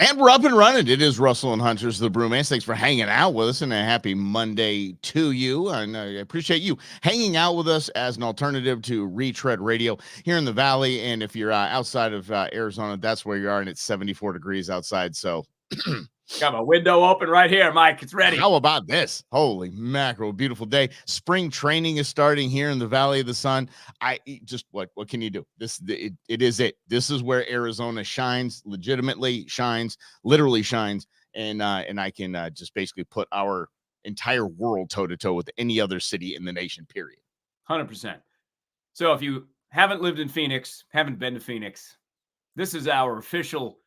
And we're up and running. It is Russell and Hunters, the Brewmance. Thanks for hanging out with us, and a happy Monday to you. And I appreciate you hanging out with us as an alternative to Retread Radio here in the Valley. And if you're outside of Arizona, that's where you are, and it's 74 degrees outside. So got my window open right here, Mike. It's ready. How about this? Holy mackerel, beautiful day. Spring training is starting here in the Valley of the Sun. What can you do? It is it. This is where Arizona shines, legitimately shines, literally shines, and I can just basically put our entire world toe to toe with any other city in the nation, period. 100%. So if you haven't lived in Phoenix, haven't been to Phoenix, this is our official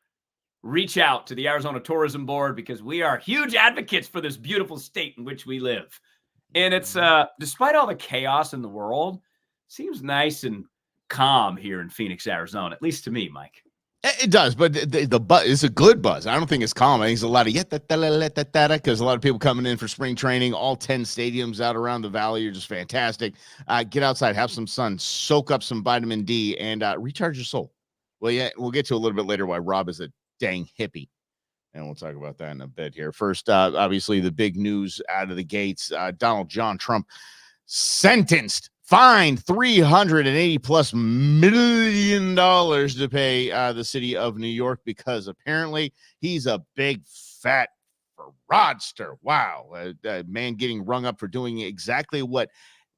reach out to the Arizona Tourism Board, because we are huge advocates for this beautiful state in which we live. And it's, despite all the chaos in the world, seems nice and calm here in Phoenix, Arizona, at least to me, Mike. It does, but the buzz is a good buzz. I don't think it's calm. I think it's a lot of because a lot of people coming in for spring training. All 10 stadiums out around the valley are just fantastic. Get outside, have some sun, soak up some vitamin D, and recharge your soul. Well, yeah, we'll get to a little bit later why Rob is a dang hippie, and we'll talk about that in a bit here. First, obviously the big news out of the gates: Donald John Trump sentenced, fined $380+ million to pay the city of New York, because apparently he's a big fat fraudster. Wow, a man getting rung up for doing exactly what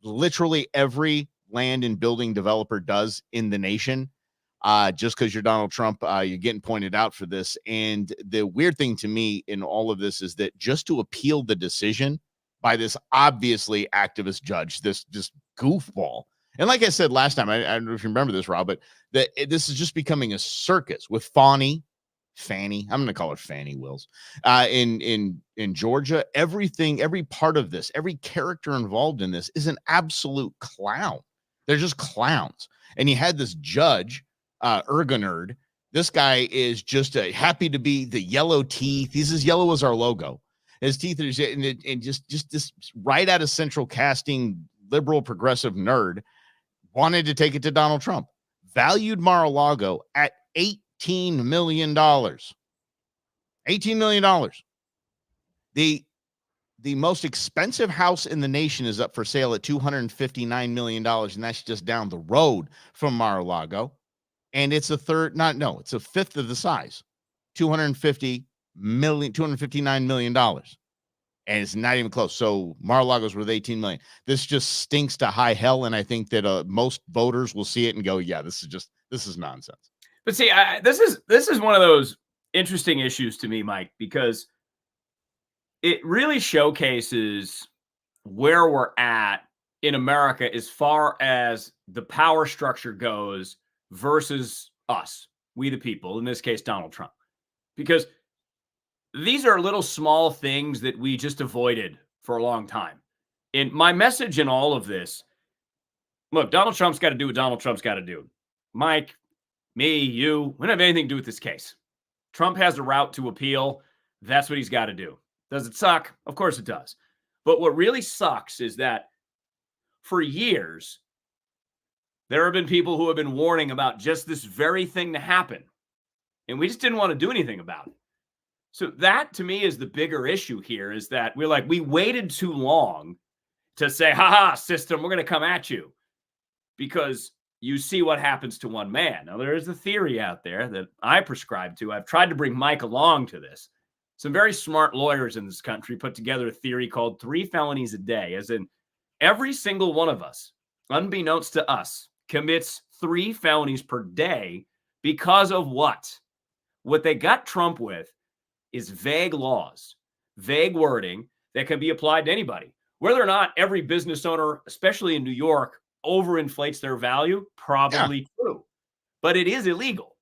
literally every land and building developer does in the nation. Just because you're Donald Trump, you're getting pointed out for this. And the weird thing to me in all of this is that just to appeal the decision by this obviously activist judge, this goofball. And like I said last time, I don't know if you remember this, Rob, but this is just becoming a circus with Fannie. I'm going to call it Fannie Wills. In Georgia, everything, every part of this, every character involved in this is an absolute clown. They're just clowns. And you had this judge, Ergenerd. This guy is just happy to be the yellow teeth. He's as yellow as our logo. His teeth are and just this right out of central casting liberal progressive nerd wanted to take it to Donald Trump. Valued Mar-a-Lago at $18 million. $18 million. The most expensive house in the nation is up for sale at $259 million, and that's just down the road from Mar-a-Lago. And it's it's a fifth of the size, $259 million. And it's not even close. So Mar-a-Lago's worth $18 million. This just stinks to high hell. And I think that most voters will see it and go, yeah, this is nonsense. But see, this is one of those interesting issues to me, Mike, because it really showcases where we're at in America as far as the power structure goes versus us, we the people, in this case, Donald Trump. Because these are little small things that we just avoided for a long time. And my message in all of this, look, Donald Trump's got to do what Donald Trump's got to do. Mike, me, you, we don't have anything to do with this case. Trump has a route to appeal. That's what he's got to do. Does it suck? Of course it does. But what really sucks is that for years, there have been people who have been warning about just this very thing to happen. And we just didn't want to do anything about it. So that, to me, is the bigger issue here, is that we waited too long to say, ha, system, we're going to come at you. Because you see what happens to one man. Now, there is a theory out there that I prescribe to. I've tried to bring Mike along to this. Some very smart lawyers in this country put together a theory called 3 felonies a day, as in every single one of us, unbeknownst to us, commits 3 felonies per day because of what? What they got Trump with is vague laws, vague wording that can be applied to anybody. Whether or not every business owner, especially in New York, overinflates their value, probably true. But it is illegal.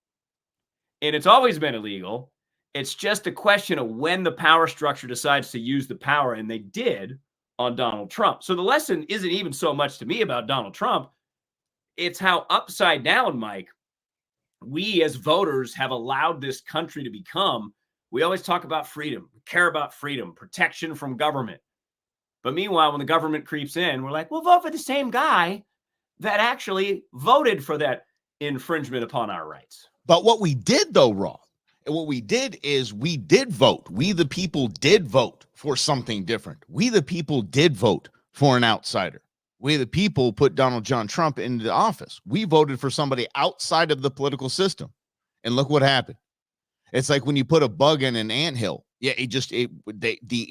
And it's always been illegal. It's just a question of when the power structure decides to use the power, and they did on Donald Trump. So the lesson isn't even so much to me about Donald Trump. It's how upside down, Mike, we as voters have allowed this country to become. We always talk about freedom, we care about freedom, protection from government. But meanwhile, when the government creeps in, we're like, we'll vote for the same guy that actually voted for that infringement upon our rights. But what we did, though, Raw, And what we did is we did vote. We, the people, did vote for something different. We, the people, did vote for an outsider. We, the people, put Donald John Trump into office. We voted for somebody outside of the political system. And look what happened. It's like when you put a bug in an anthill. Yeah, the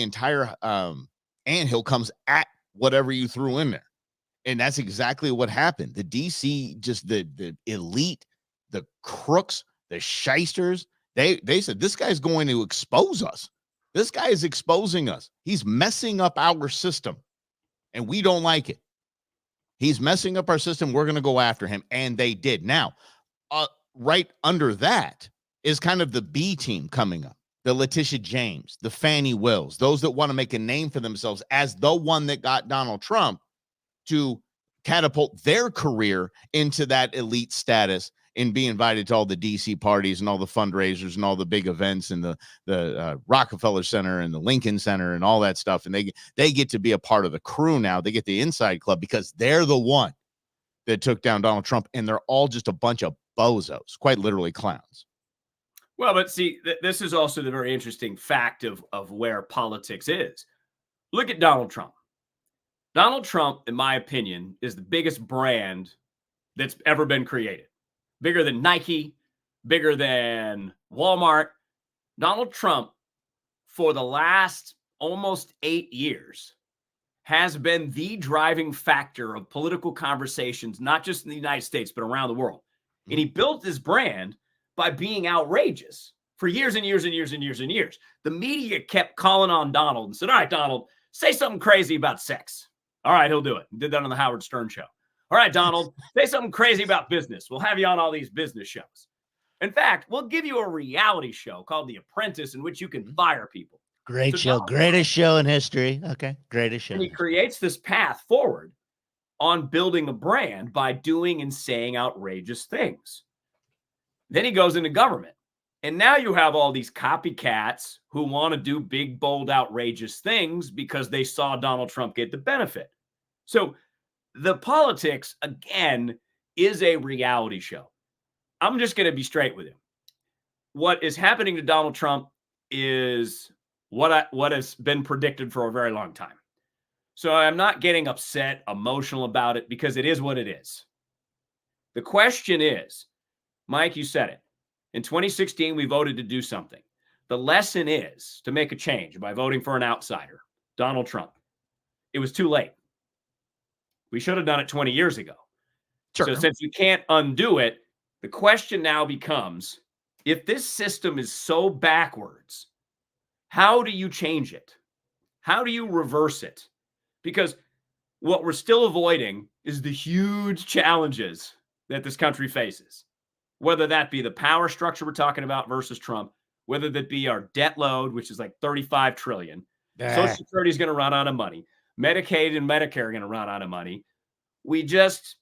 entire anthill comes at whatever you threw in there. And that's exactly what happened. The DC, just the elite, the crooks, the shysters, they said, this guy's going to expose us. This guy is exposing us. He's messing up our system, and we don't like it. He's messing up our system. We're going to go after him, and they did. Now, right under that is kind of the B team coming up. The Letitia James, the Fannie Wills, those that want to make a name for themselves as the one that got Donald Trump to catapult their career into that elite status and be invited to all the DC parties and all the fundraisers and all the big events and the Rockefeller Center and the Lincoln Center and all that stuff. And they get to be a part of the crew now. They get the inside club because they're the one that took down Donald Trump, and they're all just a bunch of bozos, quite literally clowns. Well, but see, this is also the very interesting fact of where politics is. Look at Donald Trump. Donald Trump, in my opinion, is the biggest brand that's ever been created. Bigger than Nike, bigger than Walmart. Donald Trump, for the last almost 8 years, has been the driving factor of political conversations, not just in the United States, but around the world. And he built this brand by being outrageous for years and years and years and years and years. The media kept calling on Donald and said, all right, Donald, say something crazy about sex. All right, he'll do it. Did that on the Howard Stern show. All right, Donald, say something crazy about business. We'll have you on all these business shows. In fact, we'll give you a reality show called The Apprentice in which you can fire people. Great show. Greatest show in history. Okay. Greatest show. And he creates this path forward on building a brand by doing and saying outrageous things. Then he goes into government. And now you have all these copycats who want to do big, bold, outrageous things because they saw Donald Trump get the benefit. So the politics, again, is a reality show. I'm just going to be straight with you. What is happening to Donald Trump is what has been predicted for a very long time. So I'm not getting upset, emotional about it, because it is what it is. The question is, Mike, you said it. In 2016, we voted to do something. The lesson is to make a change by voting for an outsider, Donald Trump. It was too late. We should have done it 20 years ago. Sure. So since you can't undo it, the question now becomes, if this system is so backwards, how do you change it? How do you reverse it? Because what we're still avoiding is the huge challenges that this country faces. Whether that be the power structure we're talking about versus Trump, whether that be our debt load, which is like $35 trillion. Social Security is going to run out of money. Medicaid and Medicare are going to run out of money. We just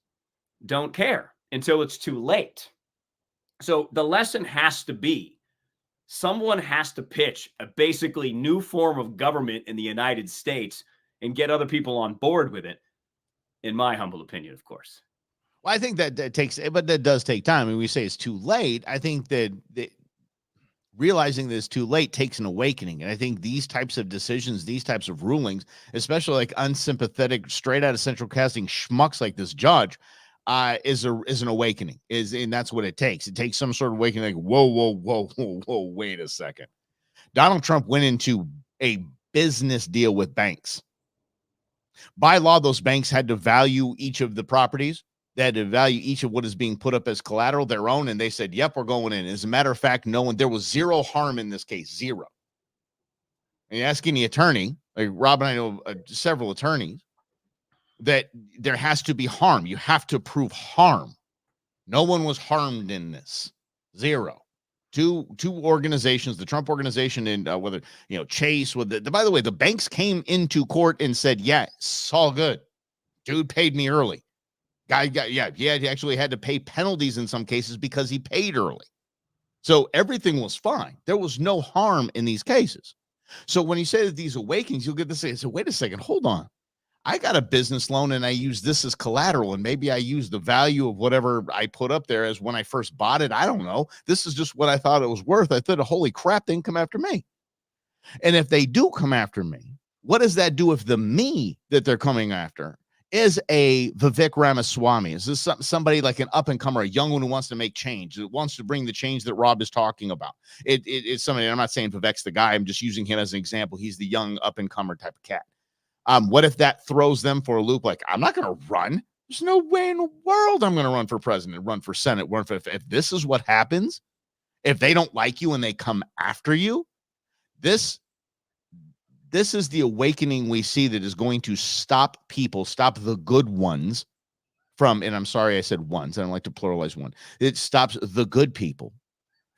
don't care until it's too late. So the lesson has to be, someone has to pitch a basically new form of government in the United States and get other people on board with it, in my humble opinion, of course. Well, I think that does take time. I mean, we say it's too late. I think that realizing that it's too late takes an awakening. And I think these types of decisions, these types of rulings, especially like unsympathetic, straight out of central casting schmucks like this judge, is an awakening. And that's what it takes. It takes some sort of awakening. Like, whoa, wait a second. Donald Trump went into a business deal with banks. By law, those banks had to value each of the properties. They had to value each of what is being put up as collateral, their own, and they said, yep, we're going in. As a matter of fact, there was zero harm in this case, zero. And you ask any attorney, like Rob and I know several attorneys, that there has to be harm. You have to prove harm. No one was harmed in this. Zero. Two organizations, the Trump organization and whether, Chase, by the way, the banks came into court and said, yeah, it's all good. Dude paid me early. He actually had to pay penalties in some cases because he paid early. So everything was fine. There was no harm in these cases. So when you say that these awakenings, you'll get to say, so wait a second, hold on. I got a business loan and I use this as collateral, and maybe I use the value of whatever I put up there as when I first bought it. I don't know. This is just what I thought it was worth. I thought, holy crap, they can come after me. And if they do come after me, what does that do if the me that they're coming after is a Vivek Ramaswamy? Is this somebody like an up-and-comer, a young one who wants to make change, that wants to bring the change that Rob is talking about? It's somebody, I'm not saying Vivek's the guy. I'm just using him as an example. He's the young up-and-comer type of cat. What if that throws them for a loop? Like, I'm not going to run. There's no way in the world I'm going to run for president, run for Senate. If this is what happens, if they don't like you and they come after you, this is the awakening we see that is going to stop people, stop the good ones from, and I'm sorry I said ones, I don't like to pluralize one. It stops the good people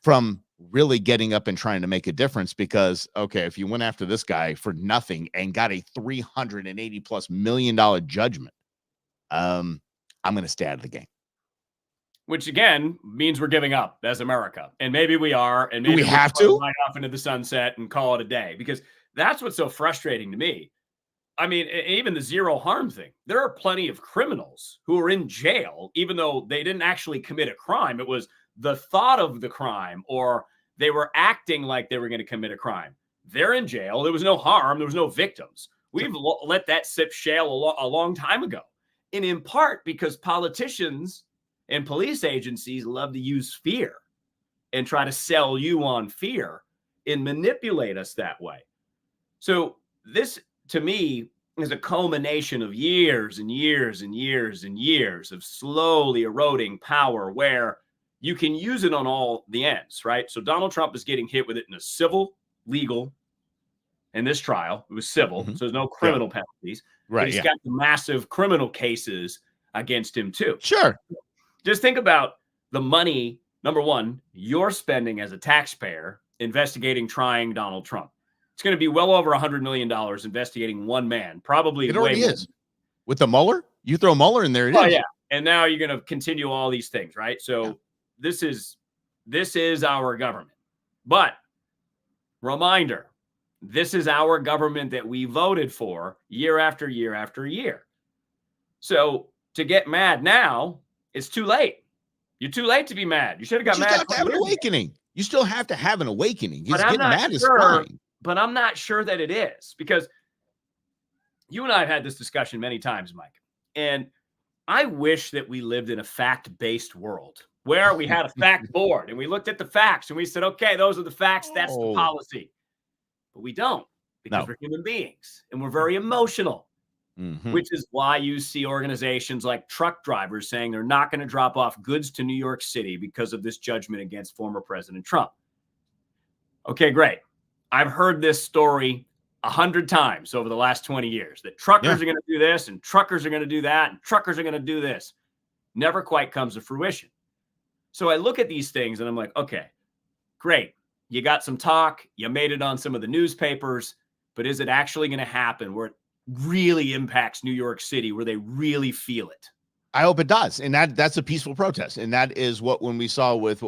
from really getting up and trying to make a difference, because, okay, if you went after this guy for nothing and got a $380+ million judgment, I'm going to stay out of the game. Which again means we're giving up as America, and maybe we are, and maybe we have to ride off into the sunset and call it a day, because that's what's so frustrating to me. I mean, even the zero harm thing. There are plenty of criminals who are in jail, even though they didn't actually commit a crime. It was the thought of the crime, or they were acting like they were going to commit a crime. They're in jail. There was no harm. There was no victims. We've let that sip shale a long time ago. And in part because politicians and police agencies love to use fear and try to sell you on fear and manipulate us that way. So this, to me, is a culmination of years and years and years and years of slowly eroding power, where you can use it on all the ends, right? So Donald Trump is getting hit with it in a civil, legal, in this trial. It was civil, so there's no criminal penalties. Right. But he's got the massive criminal cases against him too. Sure. Just think about the money, number one, you're spending as a taxpayer investigating, trying Donald Trump. It's going to be well over $100 million investigating one man, probably. It already is. With the Mueller, you throw Mueller in there, it is. Oh, yeah. And now you're going to continue all these things, right? So this is our government. But reminder, this is our government that we voted for year after year after year. So to get mad now, it's too late. You're too late to be mad. You should have got mad. You have to have an awakening. You still have to have an awakening. But getting mad is fine. But I'm not sure that it is, because you and I have had this discussion many times, Mike. And I wish that we lived in a fact-based world where we had a fact board and we looked at the facts and we said, okay, those are the facts. That's the policy. But we don't, because we're human beings and we're very emotional, which is why you see organizations like truck drivers saying they're not going to drop off goods to New York City because of this judgment against former President Trump. Okay, great. I've heard this story 100 times over the last 20 years, that truckers are going to do this and truckers are going to do that and truckers are going to do this. Never quite comes to fruition. So I look at these things and I'm like, okay, great. You got some talk. You made it on some of the newspapers, but is it actually going to happen where it really impacts New York City, where they really feel it? I hope it does. And that's a peaceful protest. And that is what we saw with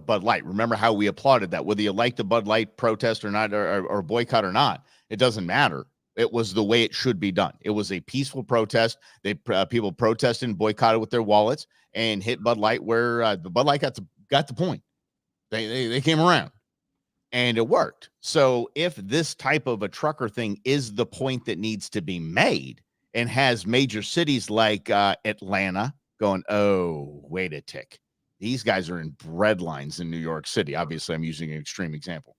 Bud Light. Remember how we applauded that, whether you like the Bud Light protest or not, or boycott or not, it doesn't matter. It was the way it should be done. It was a peaceful protest. People protested and boycotted with their wallets and hit Bud Light where the Bud Light got the point. They came around and it worked. So if this type of a trucker thing is the point that needs to be made, and has major cities like Atlanta going, oh, wait a tick. These guys are in bread lines in New York City. Obviously, I'm using an extreme example.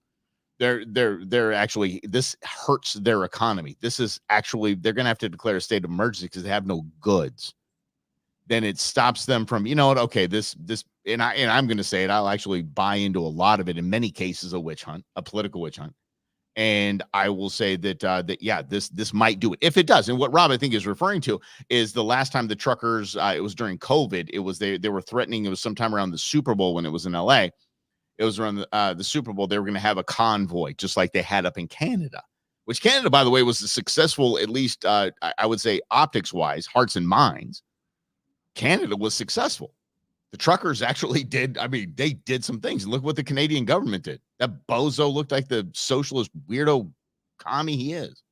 They're actually, this hurts their economy. This is actually, they're going to have to declare a state of emergency because they have no goods. Then it stops them from, you know what? Okay, this, and I'm going to say it. I'll actually buy into a lot of it. In many cases, a witch hunt, a political witch hunt. And I will say that this might do it if it does. And what Rob, I think, is referring to is the last time the truckers, it was during COVID. It was they were threatening. It was sometime around the Super Bowl when it was in LA. It was around the Super Bowl. They were going to have a convoy, just like they had up in Canada, which Canada, by the way, was a successful, at least I would say optics wise, hearts and minds. Canada was successful. The truckers actually did. I mean, they did some things. And look what the Canadian government did. That bozo looked like the socialist weirdo commie he is.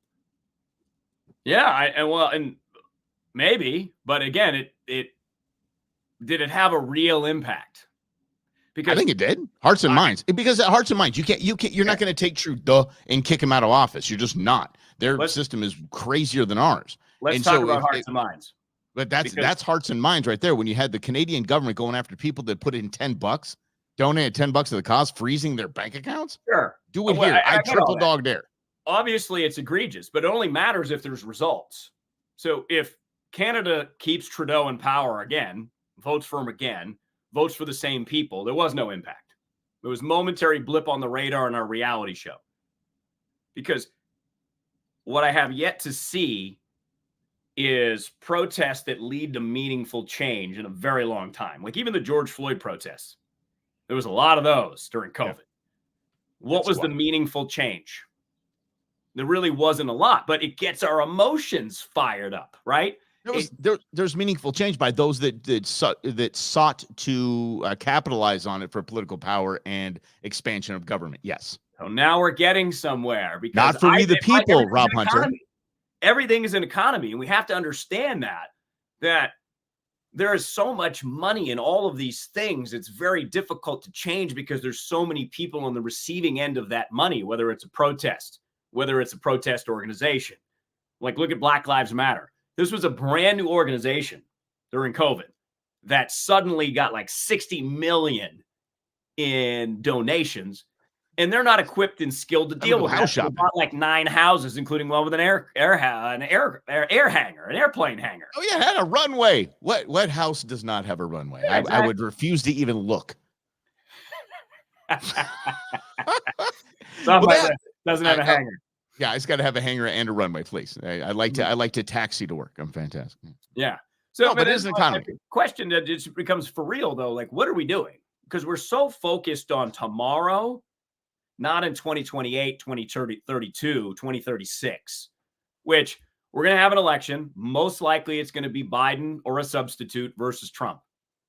Yeah. And Maybe, but again, it did it have a real impact? I think it did. Hearts and minds. Because at Hearts and Minds, you're not going to take Trudeau and kick him out of office. You're just not. Their system is crazier than ours. Let's talk about Hearts and Minds. But that's Hearts and Minds right there. When you had the Canadian government going after people that put in $10, donated $10 to the cause, freezing their bank accounts. Sure. Do it here. I triple dog dare. Obviously, it's egregious, but it only matters if there's results. So if Canada keeps Trudeau in power again, votes for him again, votes for the same people, there was no impact. There was momentary blip on the radar in our reality show. Because what I have yet to see is protests that lead to meaningful change in a very long time. Like even the George Floyd protests. There was a lot of those during COVID. Yeah. What was the meaningful change? There really wasn't a lot, but it gets our emotions fired up, right? There's meaningful change by those that sought to capitalize on it for political power and expansion of government. Yes. So now we're getting somewhere. Because not for we the people, Rob Hunter. Everything is an economy, and we have to understand that there is so much money in all of these things. It's very difficult to change because there's so many people on the receiving end of that money, whether it's a protest, whether it's a protest organization. Like look at Black Lives Matter. This was a brand new organization during COVID that suddenly got like 60 million in donations, and they're not equipped and skilled to deal with that. They bought like 9 houses, including one with an air hangar, an airplane hangar. Oh yeah, it had a runway. What house does not have a runway? Yeah, exactly. I would refuse to even look. Doesn't have a hangar. Yeah, it's got to have a hangar and a runway, please. I like to taxi to work. I'm fantastic. Yeah. So, but it is an economy. Question that just becomes for real though. Like, what are we doing? Because we're so focused on tomorrow, not in 2028, 2032, 2036, which we're going to have an election. Most likely it's going to be Biden or a substitute versus Trump.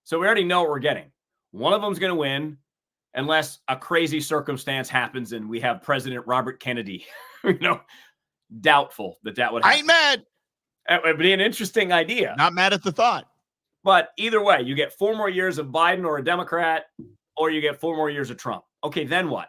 So we already know what we're getting. One of them's going to win unless a crazy circumstance happens and we have President Robert Kennedy. Doubtful that would happen. I ain't mad. It would be an interesting idea. Not mad at the thought. But either way, you get 4 more years of Biden or a Democrat, or you get 4 more years of Trump. Okay, then what?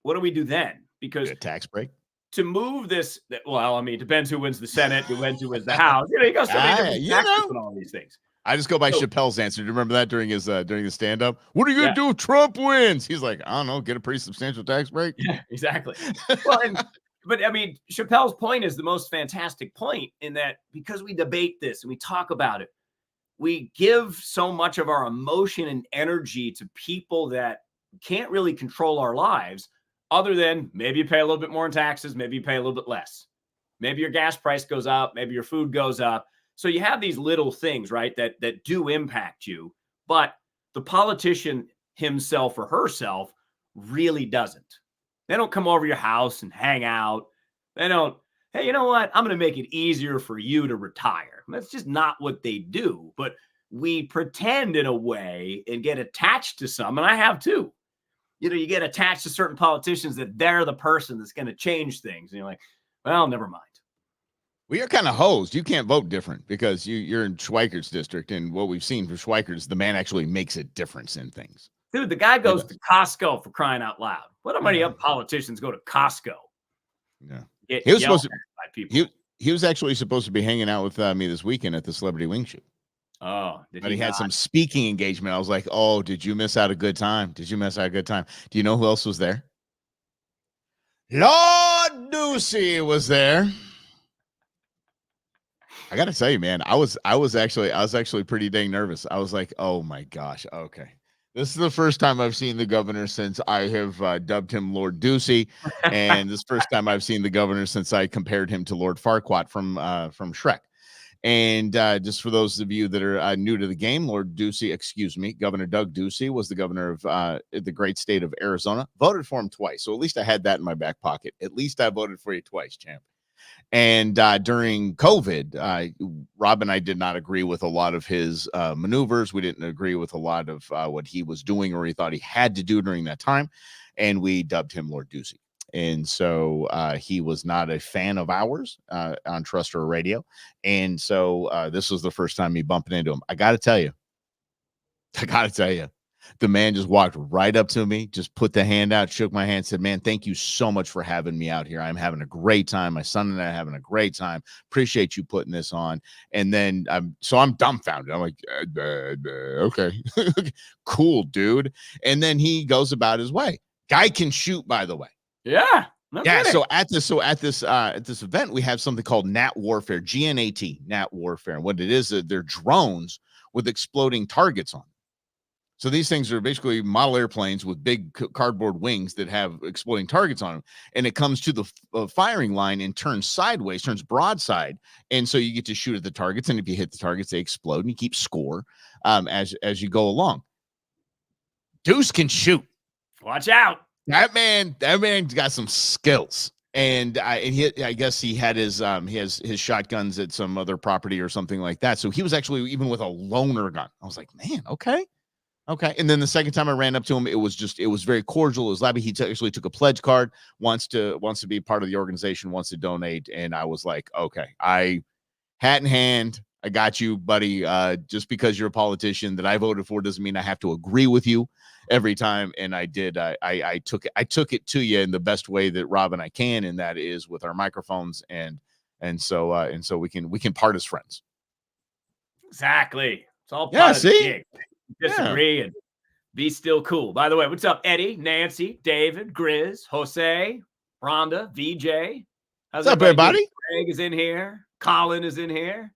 What do we do then? Because a tax break to move this. Well, I mean, it depends who wins the Senate, who wins the House. You got so many different taxes and all these things. I just go by Chappelle's answer. Do you remember that during the stand-up? What are you gonna do if Trump wins? He's like, I don't know, get a pretty substantial tax break. Yeah, exactly. Well, but I mean, Chappelle's point is the most fantastic point in that because we debate this and we talk about it, we give so much of our emotion and energy to people that can't really control our lives other than maybe you pay a little bit more in taxes, maybe you pay a little bit less. Maybe your gas price goes up, maybe your food goes up. So you have these little things, right, that do impact you, but the politician himself or herself really doesn't. They don't come over your house and hang out. They don't, hey, you know what? I'm going to make it easier for you to retire. That's just not what they do. But we pretend in a way and get attached to some, and I have too. You get attached to certain politicians that they're the person that's going to change things. And you're like, well, never mind. Well, you're kind of hosed. You can't vote different because you're in Schweikert's district. And what we've seen from Schweikert is the man actually makes a difference in things. Dude, the guy goes to Costco for crying out loud. What many other politicians go to Costco? Yeah. He was supposed to by people. He was actually supposed to be hanging out with me this weekend at the Celebrity Wing Shoot. Oh, but he had some speaking engagement. I was like, oh, did you miss out a good time? Do you know who else was there? Lord Ducey was there. I got to tell you, man, I was actually pretty dang nervous. I was like, oh my gosh. Okay. This is the first time I've seen the governor since I have dubbed him Lord Ducey, and this first time I've seen the governor since I compared him to Lord Farquaad from Shrek. And just for those of you that are new to the game, Governor Doug Ducey was the governor of the great state of Arizona. Voted for him twice, so at least I had that in my back pocket. At least I voted for you twice, champ. And during COVID, Rob and I did not agree with a lot of his maneuvers. We didn't agree with a lot of what he was doing or he thought he had to do during that time. And we dubbed him Lord Ducey. And so he was not a fan of ours on terrestrial radio. And so this was the first time me bumping into him. I got to tell you, the man just walked right up to me, just put the hand out, shook my hand, said, "Man, thank you so much for having me out here. I'm having a great time. My son and I are having a great time. Appreciate you putting this on." And then I'm dumbfounded. I'm like, okay, cool, dude. And then he goes about his way. Guy can shoot, by the way. Yeah. No Yeah. kidding. So at this event, we have something called Nat Warfare, GNAT, Nat Warfare. And what it is, they're drones with exploding targets on them. So these things are basically model airplanes with big cardboard wings that have exploding targets on them. And it comes to the firing line and turns sideways, turns broadside. And so you get to shoot at the targets. And if you hit the targets, they explode and you keep score as you go along. Deuce can shoot. Watch out. That man's got some skills. And I guess he had his shotguns at some other property or something like that. So he was actually even with a loaner gun. I was like, man, okay. Okay. And then the second time I ran up to him, it was very cordial. It was Labby. He actually took a pledge card, wants to be part of the organization, wants to donate. And I was like, okay, hat in hand, I got you, buddy. Just because you're a politician that I voted for doesn't mean I have to agree with you every time. And I did. I took it to you in the best way that Rob and I can, and that is with our microphones. And so we can part as friends. Exactly. It's all part of the gig. Disagree and be still cool. By the way, what's up, Eddie, Nancy, David, Grizz, Jose, Rhonda, VJ? What's up, everybody? Greg is in here. Colin is in here.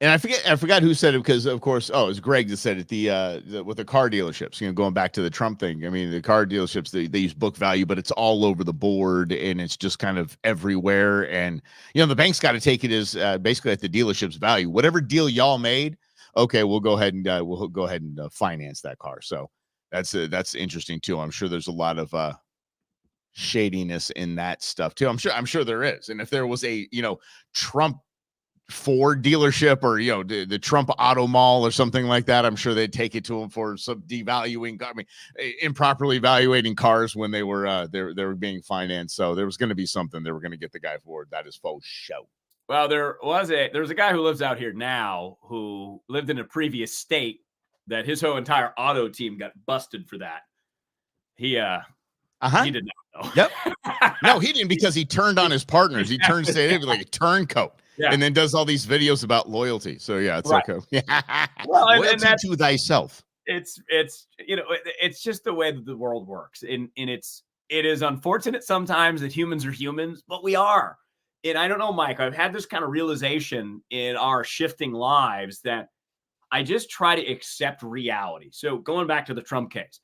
And I forgot who said it, because of course, it was Greg that said it. With the car dealerships, going back to the Trump thing. I mean, the car dealerships, they use book value, but it's all over the board and it's just kind of everywhere. And the bank's got to take it as basically at the dealership's value. Whatever deal y'all made, okay, we'll go ahead and finance that car. So that's interesting too. I'm sure there's a lot of shadiness in that stuff too. I'm sure there is. And if there was a Trump Ford dealership or the Trump Auto Mall or something like that, I'm sure they'd take it to them for some devaluing. I mean, improperly evaluating cars when they were being financed. So there was going to be something they were going to get the guy for. That is faux show. Well, there was a guy who lives out here now who lived in a previous state that his whole entire auto team got busted for that. He did not know. Yep. No, he didn't, because he turned on his partners. He turned like a turncoat. Yeah. And then does all these videos about loyalty. So yeah, it's right. Okay. Well, loyalty and to thyself. It's it's just the way that the world works. And it is unfortunate sometimes that humans are humans, but we are. And I don't know, Mike, I've had this kind of realization in our shifting lives that I just try to accept reality. So going back to the Trump case,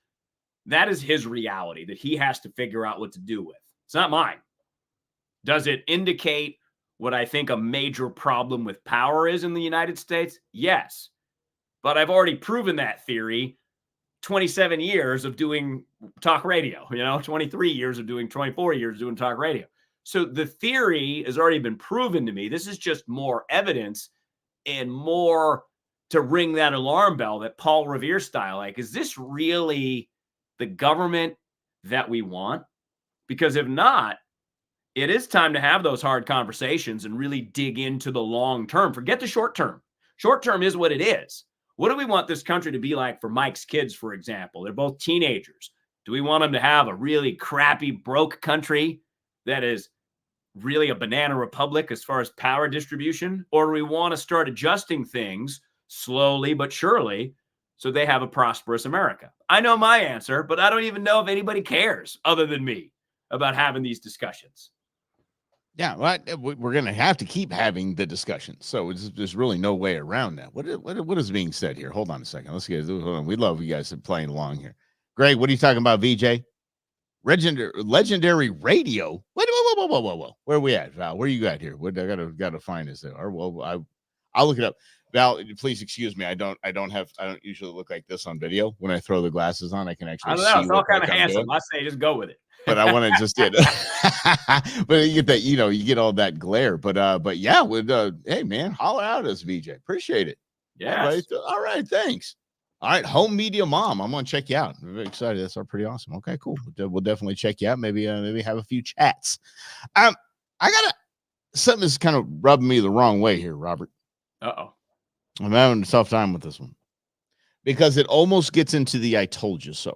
that is his reality that he has to figure out what to do with. It's not mine. Does it indicate what I think a major problem with power is in the United States? Yes. But I've already proven that theory 27 years of doing talk radio, 23 years of doing 24 years doing talk radio. So the theory has already been proven to me. This is just more evidence and more to ring that alarm bell, that Paul Revere style. Like, is this really the government that we want? Because if not, it is time to have those hard conversations and really dig into the long term. Forget the short term. Short term is what it is. What do we want this country to be like for Mike's kids, for example? They're both teenagers. Do we want them to have a really crappy, broke country that is really a banana republic as far as power distribution? Or do we want to start adjusting things slowly but surely so they have a prosperous America? I know my answer, but I don't even know if anybody cares other than me about having these discussions. Yeah, well, we're going to have to keep having the discussion. So there's really no way around that. What is being said here? Hold on a second. Let's get. Hold on. We love you guys playing along here. Greg, what are you talking about, VJ? Legendary radio. Whoa. Where are we at, Val? Where you at here? What I gotta find this there. Well, I'll look it up. Val, please excuse me. I don't usually look like this on video. When I throw the glasses on, I can actually. I don't know. It's all kind of handsome. I say just go with it. But I want to just get. But you get that, you get all that glare. But yeah, hey man, holler out at us, VJ. Appreciate it. Yeah. All right. Thanks. All right, home media mom. I'm gonna check you out. I'm very excited. That's pretty awesome. Okay, cool. We'll definitely check you out. Maybe have a few chats. I got something that's kind of rubbing me the wrong way here, Robert. Uh-oh. I'm having a tough time with this one because it almost gets into the "I told you so."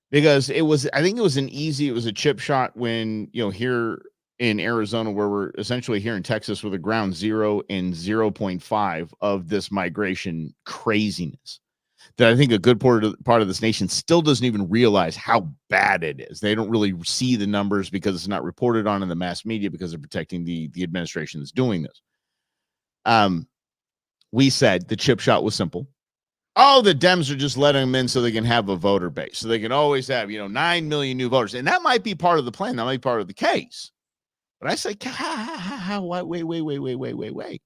Because I think it was a chip shot when, here in Arizona, where we're essentially here in Texas with a ground 0 and 0.5 of this migration craziness, that I think a good part of this nation still doesn't even realize how bad it is. They don't really see the numbers because it's not reported on in the mass media because they're protecting the administration that's doing this. We said the chip shot was simple. Oh, the Dems are just letting them in so they can have a voter base. So they can always have, 9 million new voters. And that might be part of the plan. That might be part of the case. But I say, wait.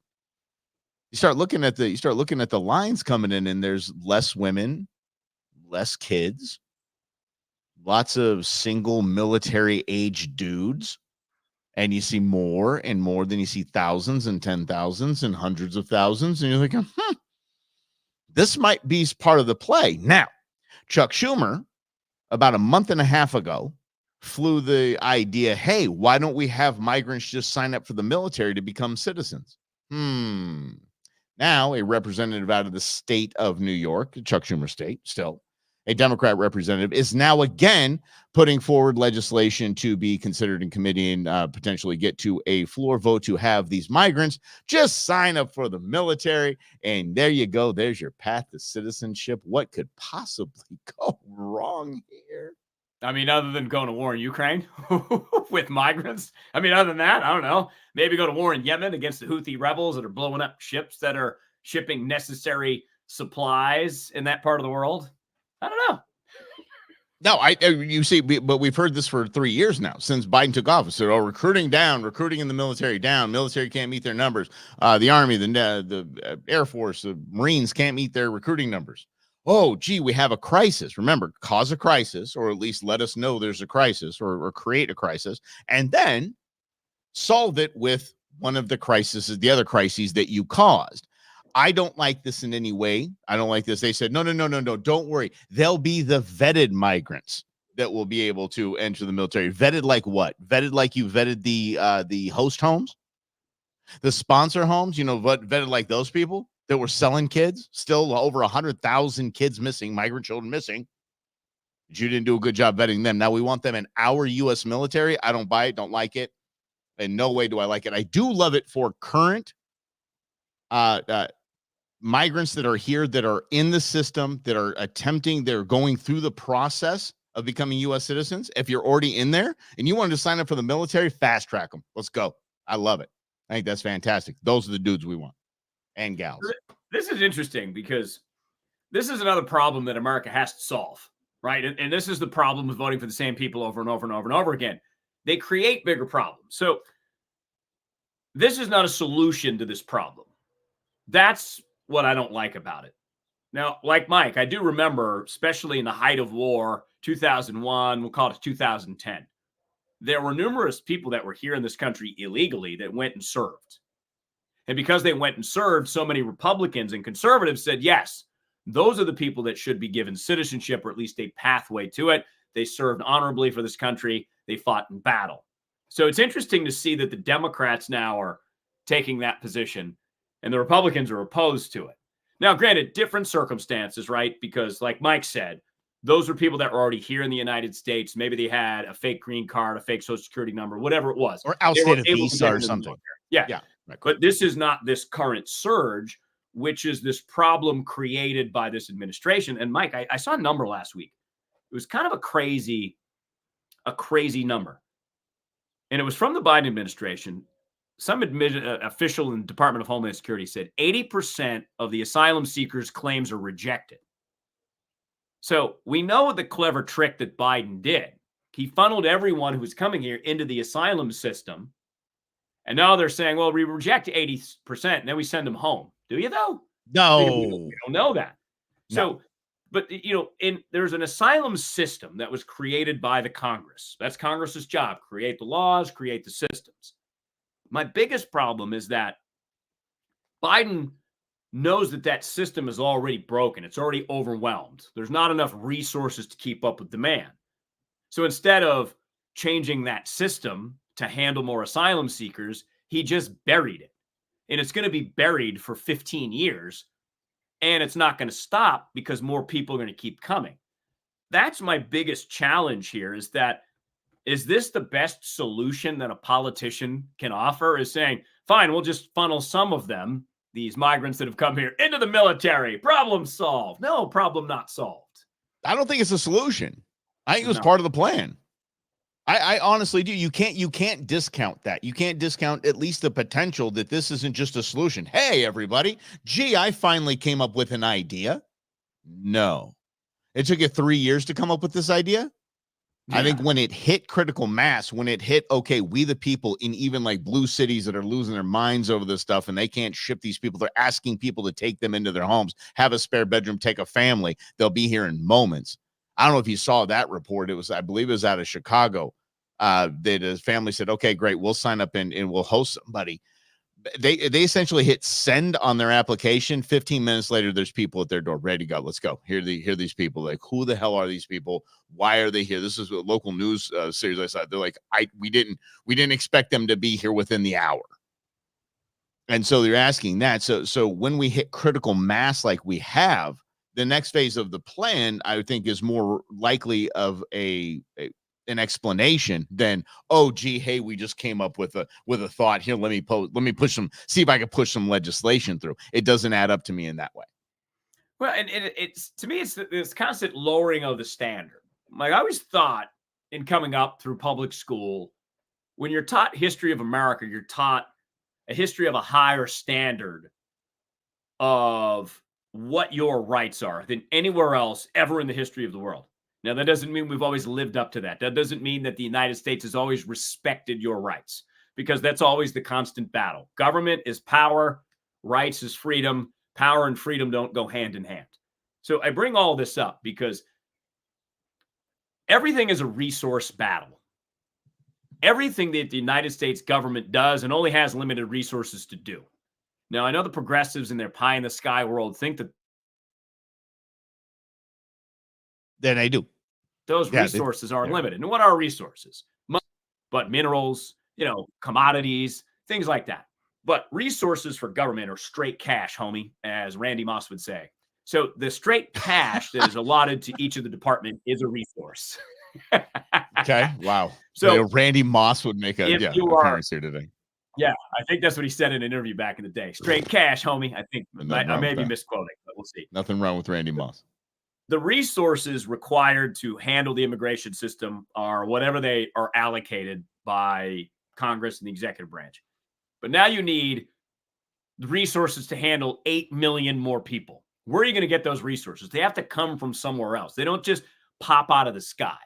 You start looking at the lines coming in, and there's less women, less kids, lots of single military age dudes. And you see more and more than you see thousands and 10,000s and hundreds of thousands. And you're thinking, this might be part of the play. Now, Chuck Schumer, about a month and a half ago, flew the idea, hey, why don't we have migrants just sign up for the military to become citizens? Now, a representative out of the state of New York, Chuck Schumer state, still a Democrat representative, is now again putting forward legislation to be considered in committee and potentially get to a floor vote to have these migrants just sign up for the military. And there you go. There's your path to citizenship. What could possibly go wrong here? I mean, other than going to war in Ukraine with migrants. I mean, other than that, I don't know. Maybe go to war in Yemen against the Houthi rebels that are blowing up ships that are shipping necessary supplies in that part of the world. I don't know. No, you see, but we've heard this for 3 years now since Biden took office. So, recruiting down, recruiting in the military down. Military can't meet their numbers. The Army, the Air Force, the Marines can't meet their recruiting numbers. Oh, gee, we have a crisis. Remember, cause a crisis, or at least let us know there's a crisis, or create a crisis, and then solve it with one of the other crises that you caused. I don't like this in any way. I don't like this. They said, no, don't worry. They'll be the vetted migrants that will be able to enter the military. Vetted like what? Vetted like you vetted the host homes, the sponsor homes, vetted like those people that were selling kids. Still over 100,000 kids missing, migrant children missing. But you didn't do a good job vetting them. Now we want them in our U.S. military. I don't buy it. Don't like it. In no way do I like it. I do love it for current migrants that are here, that are in the system, that are they're going through the process of becoming U.S. citizens. If you're already in there and you wanted to sign up for the military, fast track them. Let's go. I love it. I think that's fantastic. Those are the dudes we want, and gals. This is interesting because this is another problem that America has to solve, right? And this is the problem with voting for the same people over and over and over and over again. They create bigger problems. So this is not a solution to this problem. That's what I don't like about it. Now, like Mike, I do remember, especially in the height of war, 2001, we'll call it 2010, there were numerous people that were here in this country illegally that went and served. And because they went and served, so many Republicans and conservatives said, yes, those are the people that should be given citizenship, or at least a pathway to it. They served honorably for this country. They fought in battle. So it's interesting to see that the Democrats now are taking that position and the Republicans are opposed to it. Now, granted, different circumstances, right? Because like Mike said, those were people that were already here in the United States. Maybe they had a fake green card, a fake social security number, whatever it was. Or outstanding visa or something. Yeah. Right. But this is not this current surge, which is this problem created by this administration. And Mike, I saw a number last week. It was kind of a crazy number. And it was from the Biden administration. Some official in the Department of Homeland Security said 80% of the asylum seekers' claims are rejected. So we know the clever trick that Biden did. He funneled everyone who was coming here into the asylum system. And now they're saying, well, we reject 80%, and then we send them home. Do you, though? No. We don't know that. So, but, there's an asylum system that was created by the Congress. That's Congress's job, create the laws, create the systems. My biggest problem is that Biden knows that that system is already broken. It's already overwhelmed. There's not enough resources to keep up with demand. So instead of changing that system to handle more asylum seekers, he just buried it. And it's going to be buried for 15 years. And it's not going to stop because more people are going to keep coming. That's my biggest challenge here, is this the best solution that a politician can offer, is saying, fine, we'll just funnel some of them, these migrants that have come here, into the military. Problem solved. No, problem not solved. I don't think it's a solution. I think it was part of the plan. I honestly do. You can't discount that. You can't discount at least the potential that this isn't just a solution. Hey, everybody. Gee, I finally came up with an idea. No. It took you 3 years to come up with this idea. Yeah. I think when it hit critical mass, when it hit, okay, we the people in even like blue cities that are losing their minds over this stuff and they can't ship these people, they're asking people to take them into their homes, have a spare bedroom, take a family. They'll be here in moments. I don't know if you saw that report. It was, I believe it was out of Chicago. That his family said, okay, great, we'll sign up and we'll host somebody. They essentially hit send on their application. 15 minutes later, there's people at their door ready to go. Let's go. Here these people. Like, who the hell are these people? Why are they here? This is a local news series I saw. They're like, we didn't expect them to be here within the hour. And so they're asking that. So when we hit critical mass like we have, the next phase of the plan, I think, is more likely of an explanation than, oh, gee, hey, we just came up with a thought here. Let me push see if I can push some legislation through. It doesn't add up to me in that way. Well, and it's, to me, it's this constant lowering of the standard. Like, I always thought, in coming up through public school, when you're taught history of America, you're taught a history of a higher standard of what your rights are than anywhere else ever in the history of the world. Now, that doesn't mean we've always lived up to that. That doesn't mean that the United States has always respected your rights, because that's always the constant battle. Government is power, rights is freedom. Power and freedom don't go hand in hand. So I bring all this up because everything is a resource battle. Everything that the United States government does and only has limited resources to do. Now, I know the progressives in their pie in the sky world think that then they do. Those resources are limited. And what are resources? But minerals, commodities, things like that. But resources for government are straight cash, homie, as Randy Moss would say. So the straight cash that is allotted to each of the department is a resource. Okay. Wow. So Randy Moss would make appearance here today. Yeah, I think that's what he said in an interview back in the day. Straight cash, homie. I think I may be misquoting, but we'll see. Nothing wrong with Randy Moss. The resources required to handle the immigration system are whatever they are allocated by Congress and the executive branch. But now you need the resources to handle 8 million more people. Where are you going to get those resources? They have to come from somewhere else. They don't just pop out of the sky.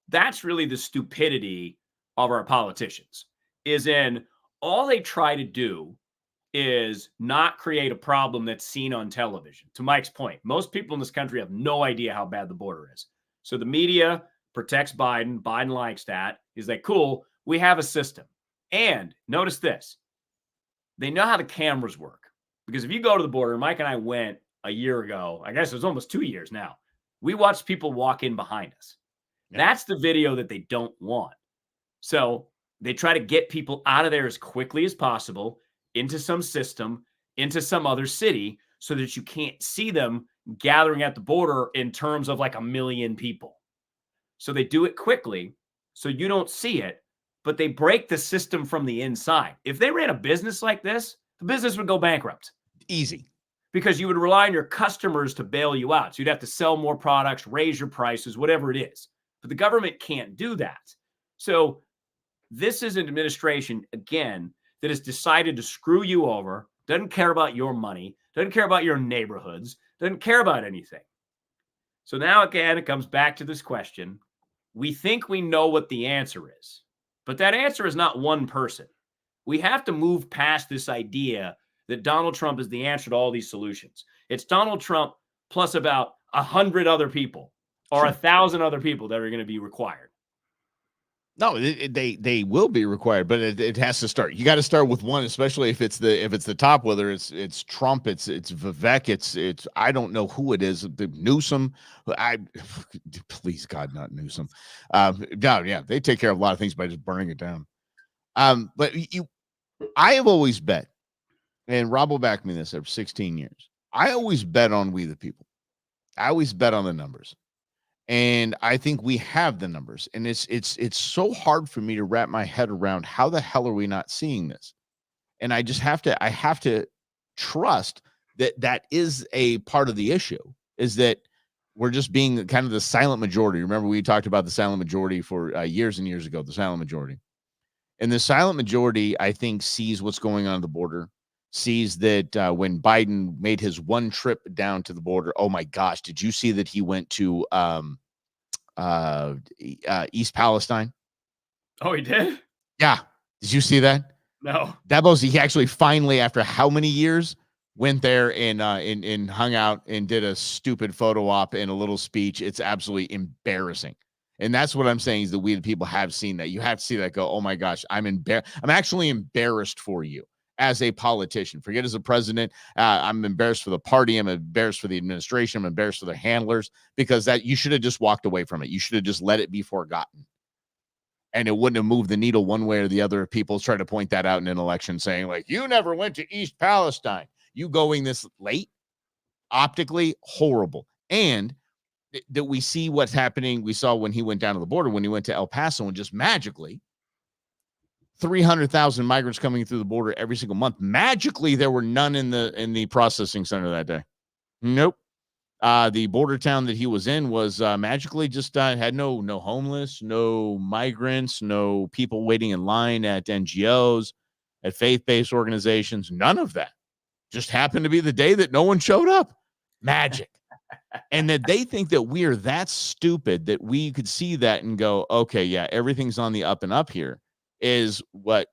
That's really the stupidity of our politicians, is in all they try to do is not create a problem that's seen on television. To Mike's point, most people in this country have no idea how bad the border is. So the media protects Biden. Biden likes that. He's like, cool, we have a system. And notice this. They know how the cameras work. Because if you go to the border, Mike and I went a year ago. I guess it was almost 2 years now. We watched people walk in behind us. Yeah. That's the video that they don't want. So they try to get people out of there as quickly as possible, into some system, into some other city, so that you can't see them gathering at the border in terms of like 1 million people. So they do it quickly so you don't see it, but they break the system from the inside. If they ran a business like this, the business would go bankrupt. Easy. Because you would rely on your customers to bail you out. So you'd have to sell more products, raise your prices, whatever it is. But the government can't do that. So this is an administration, again, that has decided to screw you over, doesn't care about your money, doesn't care about your neighborhoods, doesn't care about anything. So now, again, it comes back to this question. We think we know what the answer is, but that answer is not one person. We have to move past this idea that Donald Trump is the answer to all these solutions. It's Donald Trump plus about 100 other people or 1,000 other people that are going to be required. No, they will be required, but it has to start. You got to start with one, especially if it's the top. Whether it's Trump, it's Vivek, it's I don't know who it is. The Newsom, please God, not Newsom. No, yeah, they take care of a lot of things by just burning it down. But I have always bet, and Rob will back me this, after 16 years. I always bet on we the people. I always bet on the numbers. And I think we have the numbers, and it's so hard for me to wrap my head around how the hell are we not seeing this? And I have to trust that that is a part of the issue, is that we're just being kind of the silent majority. Remember, we talked about the silent majority for years and years ago, the silent majority. And the silent majority, I think, sees what's going on at the border, sees that when Biden made his one trip down to the border, oh my gosh, did you see that he went to East Palestine? Oh, he did? Yeah. Did you see that? No. That was, he actually finally, after how many years, went there and hung out and did a stupid photo op and a little speech. It's absolutely embarrassing. And that's what I'm saying, is that we the people have seen that. You have to see that, go, oh my gosh, I'm actually embarrassed for you as a politician. Forget as a president. I'm embarrassed for the party. I'm embarrassed for the administration. I'm embarrassed for the handlers, because that you should have just walked away from it. You should have just let it be forgotten. And it wouldn't have moved the needle one way or the other if people try to point that out in an election, saying like, you never went to East Palestine. You going this late, optically horrible. And that we see what's happening. We saw when he went down to the border, when he went to El Paso, and just magically 300,000 migrants coming through the border every single month. Magically, there were none in the processing center that day. Nope. The border town that he was in was magically just had no homeless, no migrants, no people waiting in line at NGOs, at faith-based organizations. None of that. Just happened to be the day that no one showed up. Magic. And that they think that we are that stupid that we could see that and go, okay, yeah, everything's on the up and up here, is what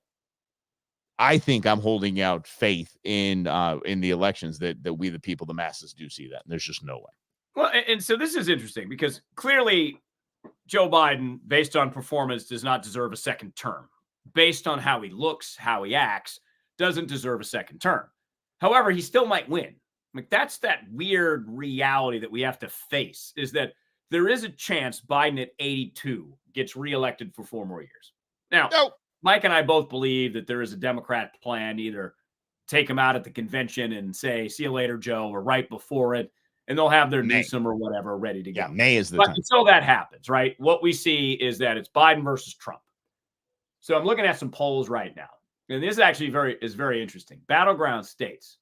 I think I'm holding out faith in the elections, that we, the people, the masses, do see that. And there's just no way. Well, and so this is interesting, because clearly Joe Biden, based on performance, does not deserve a second term. Based on how he looks, how he acts, doesn't deserve a second term. However, he still might win. Like, that's that weird reality that we have to face, is that there is a chance Biden at 82 gets reelected for 4 more years. Now, Mike and I both believe that there is a Democrat plan to either take him out at the convention and say, see you later, Joe, or right before it, and they'll have their Newsom or whatever ready to go. Yeah, May is the time. But until that happens, right, what we see is that it's Biden versus Trump. So I'm looking at some polls right now, and this actually is very interesting. Battleground states.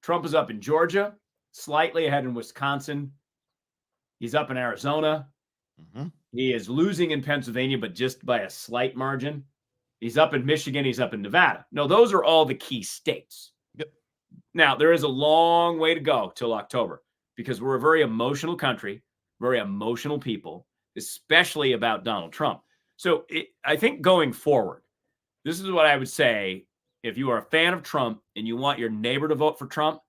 Trump is up in Georgia, slightly ahead in Wisconsin. He's up in Arizona. Mm-hmm. He is losing in Pennsylvania, but just by a slight margin. He's up in Michigan. He's up in Nevada. No, those are all the key states. Yep. Now, there is a long way to go till October, because we're a very emotional country, very emotional people, especially about Donald Trump. So I think going forward, this is what I would say. If you are a fan of Trump and you want your neighbor to vote for Trump,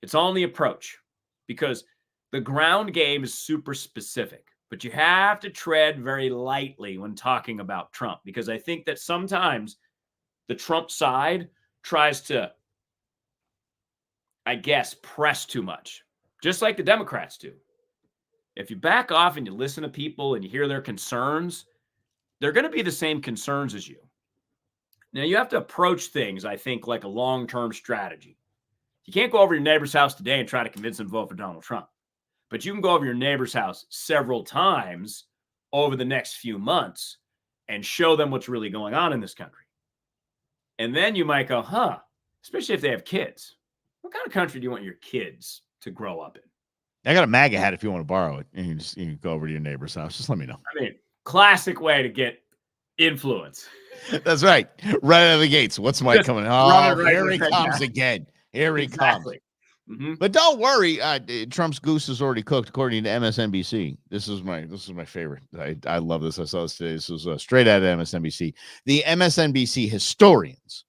it's on the approach, because the ground game is super specific, but you have to tread very lightly when talking about Trump, because I think that sometimes the Trump side tries to, I guess, press too much, just like the Democrats do. If you back off and you listen to people and you hear their concerns, they're going to be the same concerns as you. Now, you have to approach things, I think, like a long-term strategy. You can't go over to your neighbor's house today and try to convince them to vote for Donald Trump. But you can go over to your neighbor's house several times over the next few months and show them what's really going on in this country. And then you might go, especially if they have kids. What kind of country do you want your kids to grow up in? I got a MAGA hat if you want to borrow it. And you can go over to your neighbor's house. Just let me know. I mean, classic way to get influence. That's right. Right out of the gates. What's Mike coming? Oh, here he comes again. Here he comes. Mm-hmm. But don't worry. Trump's goose is already cooked, according to MSNBC. This is my favorite. I love this. I saw this today. This was straight out of MSNBC. The MSNBC historians.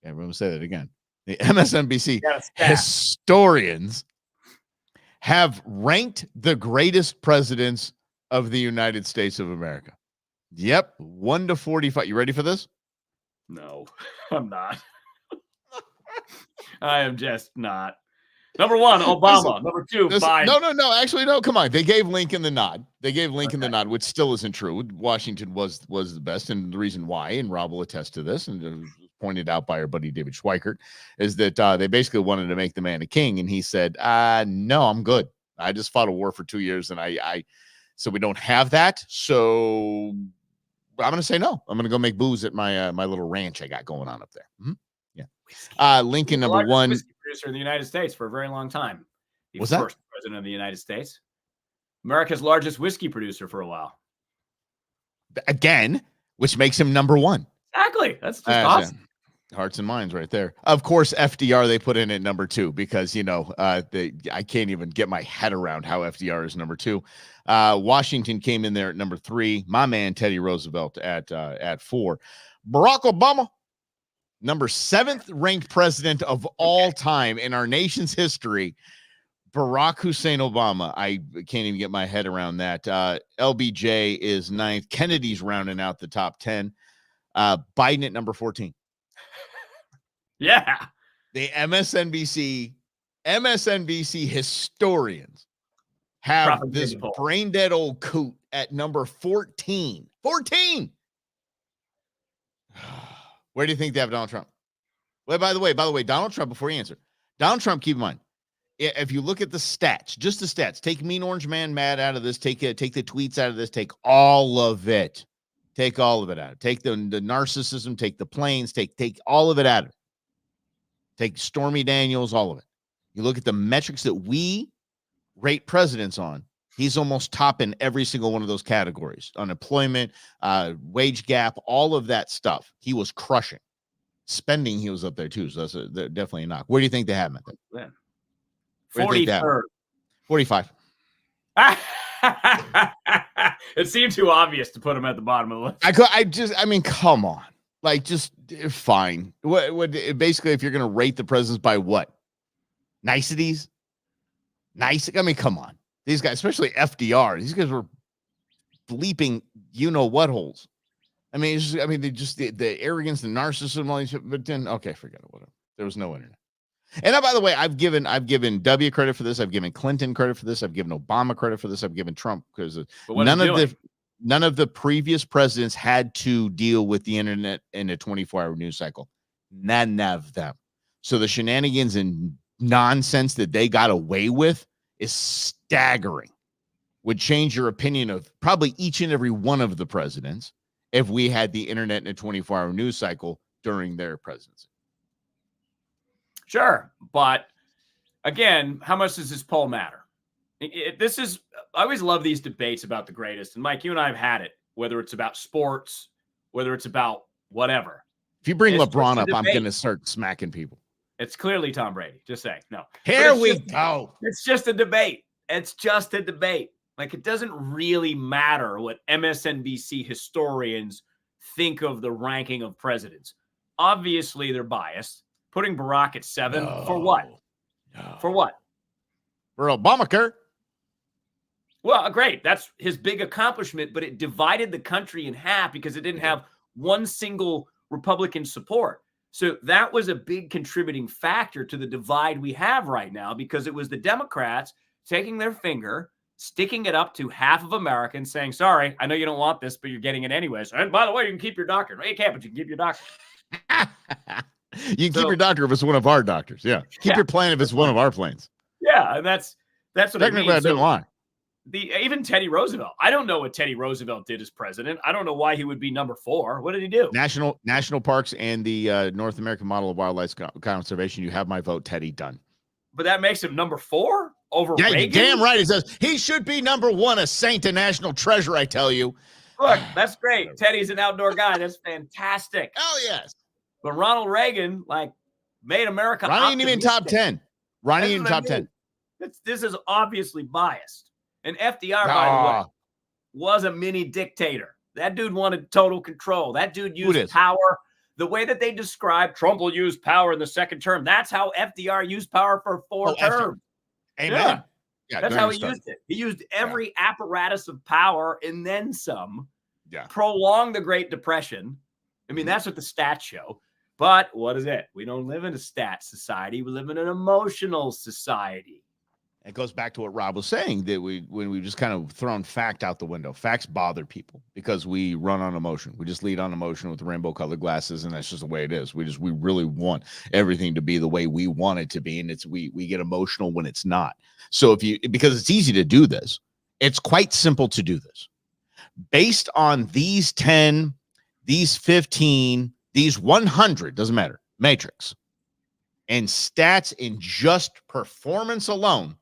Everyone say that again. The MSNBC historians have ranked the greatest presidents of the United States of America. Yep, 1-45. You ready for this? No, I'm not. I am just not. Number one, Obama. Number two, Biden. No. Actually, no. Come on. They gave Lincoln the nod. The nod, which still isn't true. Washington was the best, and the reason why, and Rob will attest to this, and it was pointed out by our buddy David Schweikert, is that they basically wanted to make the man a king, and he said, "No, I'm good. I just fought a war for 2 years, and so we don't have that. So I'm going to say no. I'm going to go make booze at my my little ranch I got going on up there." Mm-hmm. Yeah. Lincoln, number one. Whiskey producer in the United States for a very long time. He was that? first president of the United States. America's largest whiskey producer for a while. Again, which makes him number one. Exactly. That's just awesome. Hearts and minds right there. Of course, FDR they put in at number two because, I can't even get my head around how FDR is number two. Washington came in there at number three. My man, Teddy Roosevelt at four. Barack Obama, number 7th ranked president of all time in our nation's history. Barack Hussein Obama. I can't even get my head around that. LBJ is 9th. Kennedy's rounding out the top 10. Biden at number 14. Yeah. The MSNBC historians have this brain dead old coot at number 14. 14. Where do you think they have Donald Trump? Well, by the way, Donald Trump, before you answer, Donald Trump, keep in mind, if you look at the stats, just the stats, take Mean Orange Man Mad out of this, take the tweets out of this, take all of it. Take all of it out. Take the narcissism, take the planes, take all of it out of it. Take Stormy Daniels, all of it. You look at the metrics that we rate presidents on, he's almost top in every single one of those categories. Unemployment, wage gap, all of that stuff. He was crushing. Spending, he was up there too. So that's definitely a knock. Where do you think they have him at that? 43rd. 45. It seemed too obvious to put him at the bottom of the list. I mean, come on. Like, just fine. What basically, if you're going to rate the presidents by what? Niceties? Nice? I mean, come on. These guys, especially FDR, these guys were bleeping you-know-what holes. I mean, they just the arrogance, the narcissism, all these, but then, okay, forget it, whatever. There was no internet. And by the way, I've given W credit for this. I've given Clinton credit for this. I've given Obama credit for this. I've given Trump because none of the previous presidents had to deal with the internet in a 24-hour news cycle. None of them. So the shenanigans and nonsense that they got away with is staggering. Would change your opinion of probably each and every one of the presidents if we had the internet in a 24-hour news cycle during their presidency. Sure. But again, how much does this poll matter? I always love these debates about the greatest. And Mike, you and I have had it, whether it's about sports, whether it's about whatever. If you bring LeBron up, I'm going to start smacking people. It's clearly Tom Brady. Just saying. No. Here we go. It's just a debate. It's just a debate. Like, it doesn't really matter what MSNBC historians think of the ranking of presidents. Obviously, they're biased. Putting Barack at 7 for what? No. For what? For Obamacare. Well, great. That's his big accomplishment, but it divided the country in half because it didn't have one single Republican support. So that was a big contributing factor to the divide we have right now, because it was the Democrats taking their finger, sticking it up to half of Americans, saying, sorry, I know you don't want this, but you're getting it anyways. And by the way, you can keep your doctor. No, you can't, but you can keep your doctor. You can keep your doctor if it's one of our doctors. Yeah. Keep your plane if it's one of our planes. Yeah. And that's what technically I didn't lie. Even Teddy Roosevelt. I don't know what Teddy Roosevelt did as president. I don't know why he would be number 4. What did he do? National parks and the North American model of wildlife conservation. You have my vote, Teddy. Done. But that makes him number 4 over Reagan? You're damn right. It says he should be number 1, a saint, a national treasure, I tell you. Look, that's great. Teddy's an outdoor guy. That's fantastic. Oh, yes. But Ronald Reagan, made America Ronnie ain't even top 10. Ronnie ain't top 10. This is obviously biased. And FDR, by the way, was a mini dictator. That dude wanted total control. That dude used power. The way that they describe Trump will use power in the second term, that's how FDR used power for 4 terms. Amen. Yeah, that's how he used it. He used every apparatus of power and then some Yeah. prolong the Great Depression. I mean, that's what the stats show. But what is it? We don't live in a stat society. We live in an emotional society. It goes back to what Rob was saying, that when we just kind of thrown fact out the window. Facts bother people because we run on emotion. We just lead on emotion with rainbow colored glasses, and that's just the way it is. We really want everything to be the way we want it to be, and we get emotional when it's not. So because it's easy to do this, it's quite simple to do this. Based on these 10, these 15, these 100, doesn't matter, matrix, and stats in just performance alone,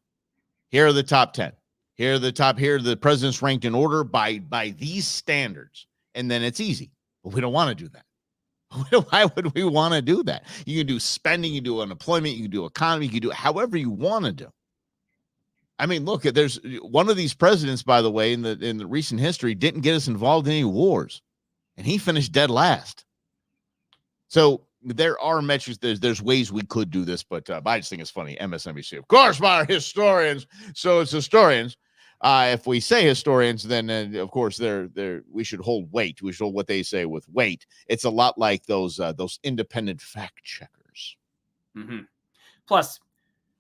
here are the top 10. Here are the presidents ranked in order by these standards. And then it's easy. But we don't want to do that. Why would we want to do that? You can do spending, you can do unemployment, you can do economy, you can do it however you want to do. I mean, look, there's one of these presidents, by the way, in the recent history, didn't get us involved in any wars. And he finished dead last. So there are metrics. There's ways we could do this, but I just think it's funny. MSNBC, of course, by our historians. So it's historians. If we say historians, then of course we should hold weight. We should hold what they say with weight. It's a lot like those independent fact checkers. Mm-hmm. Plus,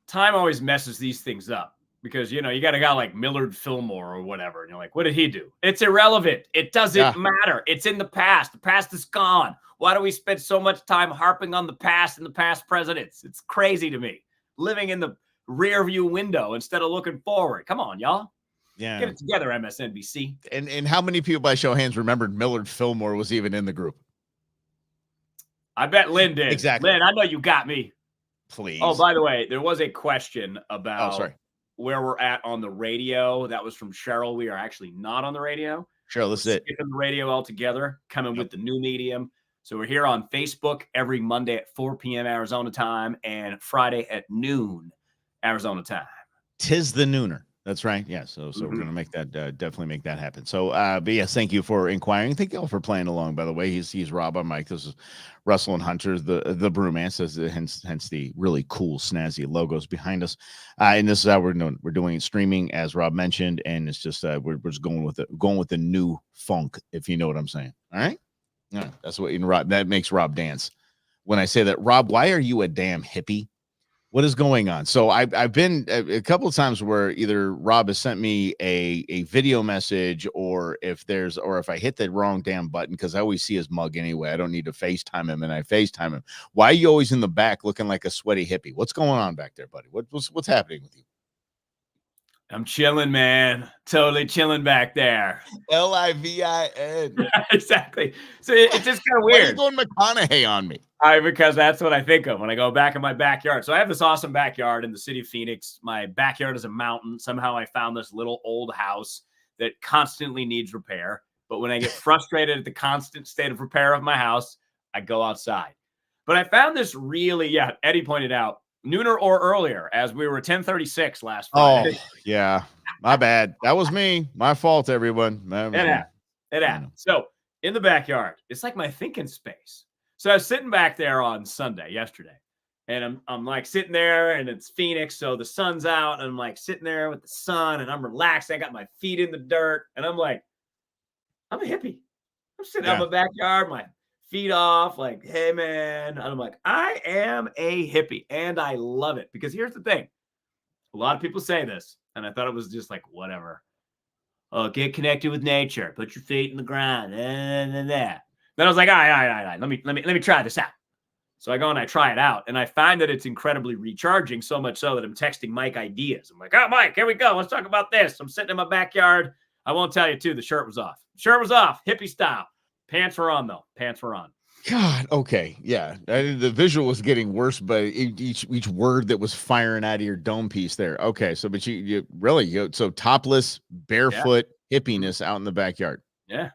time always messes these things up because you got a guy like Millard Fillmore or whatever, and you're like, what did he do? It's irrelevant. It doesn't matter. It's in the past. The past is gone. Why do we spend so much time harping on the past and the past presidents? It's crazy to me. Living in the rear view window instead of looking forward. Come on, y'all. Yeah. Get it together, MSNBC. And how many people by show of hands remembered Millard Fillmore was even in the group? I bet Lynn did. Exactly. Lynn, I know you got me. Please. Oh, by the way, there was a question about sorry. Where we're at on the radio. That was from Cheryl. We are actually not on the radio. Cheryl, this is it. Skipping the radio altogether, coming with the new medium. So we're here on Facebook every Monday at 4 p.m. Arizona time and Friday at noon Arizona time. 'Tis the nooner. That's right. Yeah. So we're going to make that definitely make that happen. So, but yes, thank you for inquiring. Thank you all for playing along. By the way, he's Rob. I'm Mike. This is Russell and Hunter, the Brewmance, hence the really cool snazzy logos behind us. And this is how we're doing. We're doing streaming, as Rob mentioned, and it's just we're just going with the new funk, if you know what I'm saying. All right. Yeah, that's what Rob, that makes Rob dance. When I say that, Rob, why are you a damn hippie? What is going on? So I've been a couple of times where either Rob has sent me a video message, or if I hit the wrong damn button, because I always see his mug anyway. I don't need to FaceTime him, and I FaceTime him. Why are you always in the back looking like a sweaty hippie? What's going on back there, buddy? What's happening with you? I'm chilling, man. Totally chilling back there. Livin. Exactly. So it's just kind of weird. Why are you going McConaughey on me? Because that's what I think of when I go back in my backyard. So I have this awesome backyard in the city of Phoenix. My backyard is a mountain. Somehow I found this little old house that constantly needs repair. But when I get frustrated at the constant state of repair of my house, I go outside. But I found this really, Eddie pointed out, nooner or earlier, as we were 10:36 last Friday. Oh, yeah. My bad. That was me. My fault, everyone. It happened. So in the backyard, it's like my thinking space. So I was sitting back there on Sunday, yesterday, and I'm like sitting there, and it's Phoenix, so the sun's out, and I'm like sitting there with the sun, and I'm relaxed. I got my feet in the dirt, and I'm like, I'm a hippie. I'm sitting out in my backyard, my feet off, like, hey, man. And I'm like, I am a hippie, and I love it. Because here's the thing. A lot of people say this, and I thought it was just like, whatever. Oh, get connected with nature. Put your feet in the ground. Then I was like, all right. Let me try this out. So I go and I try it out, and I find that it's incredibly recharging, so much so that I'm texting Mike ideas. I'm like, oh, Mike, here we go. Let's talk about this. I'm sitting in my backyard. I won't tell you, too, the shirt was off. Shirt was off, hippie style. Pants were on, though. Pants were on. God, okay, yeah. The visual was getting worse, but each word that was firing out of your dome piece there. Okay, so but you really so topless, barefoot hippiness out in the backyard. Yeah,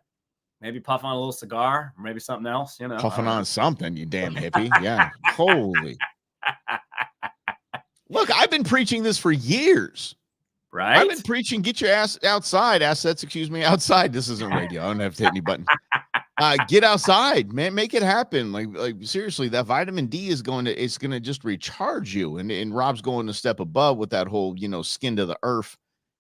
maybe puff on a little cigar, or maybe something else. Puffing on something, you damn hippie. Yeah, holy. Look, I've been preaching this for years. Right? I've been preaching, get your ass outside. Assets, excuse me, outside. This isn't radio. I don't have to hit any button. Get outside, man. Make it happen. Like seriously, that vitamin D is going to just recharge you. And Rob's going a step above with that whole, skin to the earth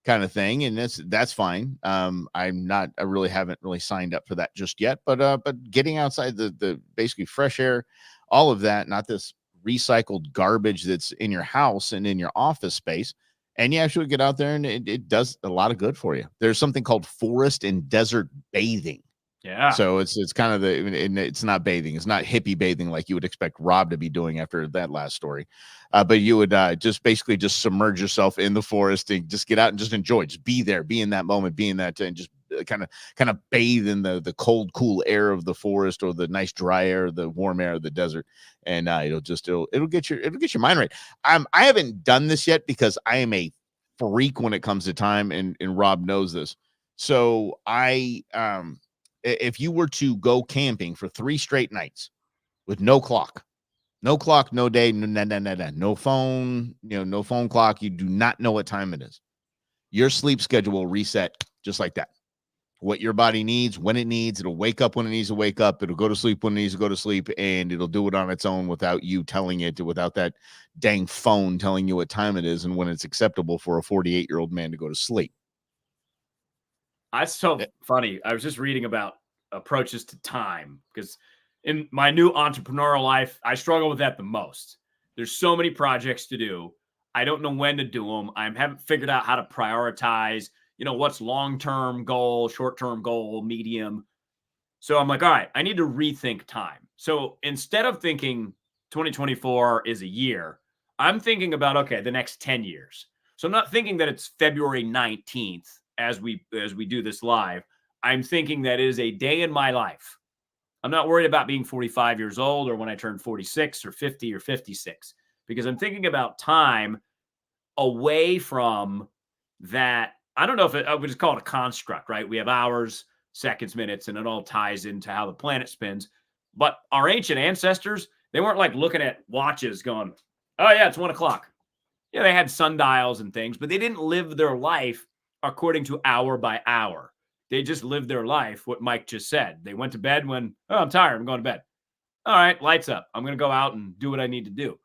kind of thing, and that's fine. I really haven't really signed up for that just yet, but getting outside the basically fresh air, all of that, not this recycled garbage that's in your house and in your office space, and you actually get out there and it does a lot of good for you. There's something called forest and desert bathing. Yeah. So it's kind of and it's not bathing. It's not hippie bathing like you would expect Rob to be doing after that last story. But you would just basically just submerge yourself in the forest and just get out and just enjoy, just be there, be in that moment, be in that, and just kind of bathe in the cold, cool air of the forest or the nice dry air, the warm air of the desert. And it'll get your mind right. I haven't done this yet because I am a freak when it comes to time, and Rob knows this. So if you were to go camping for 3 straight nights with no clock, no day, no phone, no phone clock, you do not know what time it is. Your sleep schedule will reset just like that. What your body needs, when it needs, it'll wake up when it needs to wake up. It'll go to sleep when it needs to go to sleep, and it'll do it on its own without you telling it, without that dang phone telling you what time it is and when it's acceptable for a 48-year-old man to go to sleep. That's so funny. I was just reading about approaches to time because in my new entrepreneurial life, I struggle with that the most. There's so many projects to do. I don't know when to do them. I haven't figured out how to prioritize, what's long-term goal, short-term goal, medium. So I'm like, all right, I need to rethink time. So instead of thinking 2024 is a year, I'm thinking about, okay, the next 10 years. So I'm not thinking that it's February 19th as we do this live. I'm thinking that it is a day in my life. I'm not worried about being 45 years old or when I turn 46 or 50 or 56, because I'm thinking about time away from that. I don't know if I would just call it a construct, right? We have hours, seconds, minutes, and it all ties into how the planet spins. But our ancient ancestors, they weren't like looking at watches going, oh yeah, it's 1 o'clock. Yeah, they had sundials and things, but they didn't live their life according to hour by hour. They just lived their life, what Mike just said. They went to bed when, oh, I'm tired, I'm going to bed. All right, lights up. I'm going to go out and do what I need to do.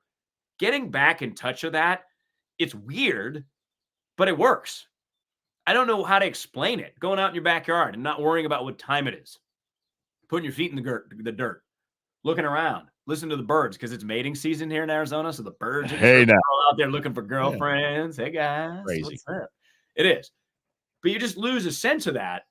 Getting back in touch with that, it's weird, but it works. I don't know how to explain it. Going out in your backyard and not worrying about what time it is. Putting your feet in the dirt. Looking around. Listen to the birds because it's mating season here in Arizona. So the birds are all out there looking for girlfriends. Yeah. Hey, guys. Crazy. What's up? It is. But you just lose a sense of that.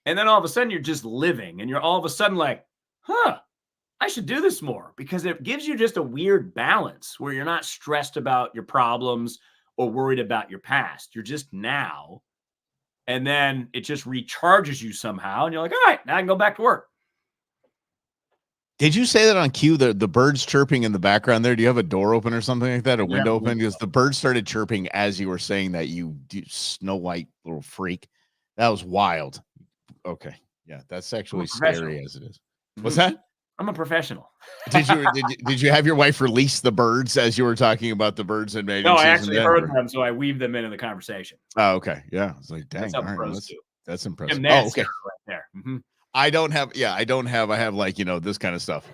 And then all of a sudden you're just living and you're all of a sudden like, I should do this more, because it gives you just a weird balance where you're not stressed about your problems or worried about your past. You're just now. And then it just recharges you somehow. And you're like, all right, now I can go back to work. Did you say that on cue, the birds chirping in the background there? Do you have a door open or something like that? A window open? Because the birds started chirping as you were saying that, you Snow White little freak. That was wild. Okay. Yeah, that's actually scary as it is. What's that? I'm a professional. Did you have your wife release the birds as you were talking about the birds and mating? No, I actually heard them, so I weaved them into the conversation. Oh, okay. Yeah. It's like, dang, that's impressive. Oh, okay. Right there. Mm-hmm. I have like, this kind of stuff.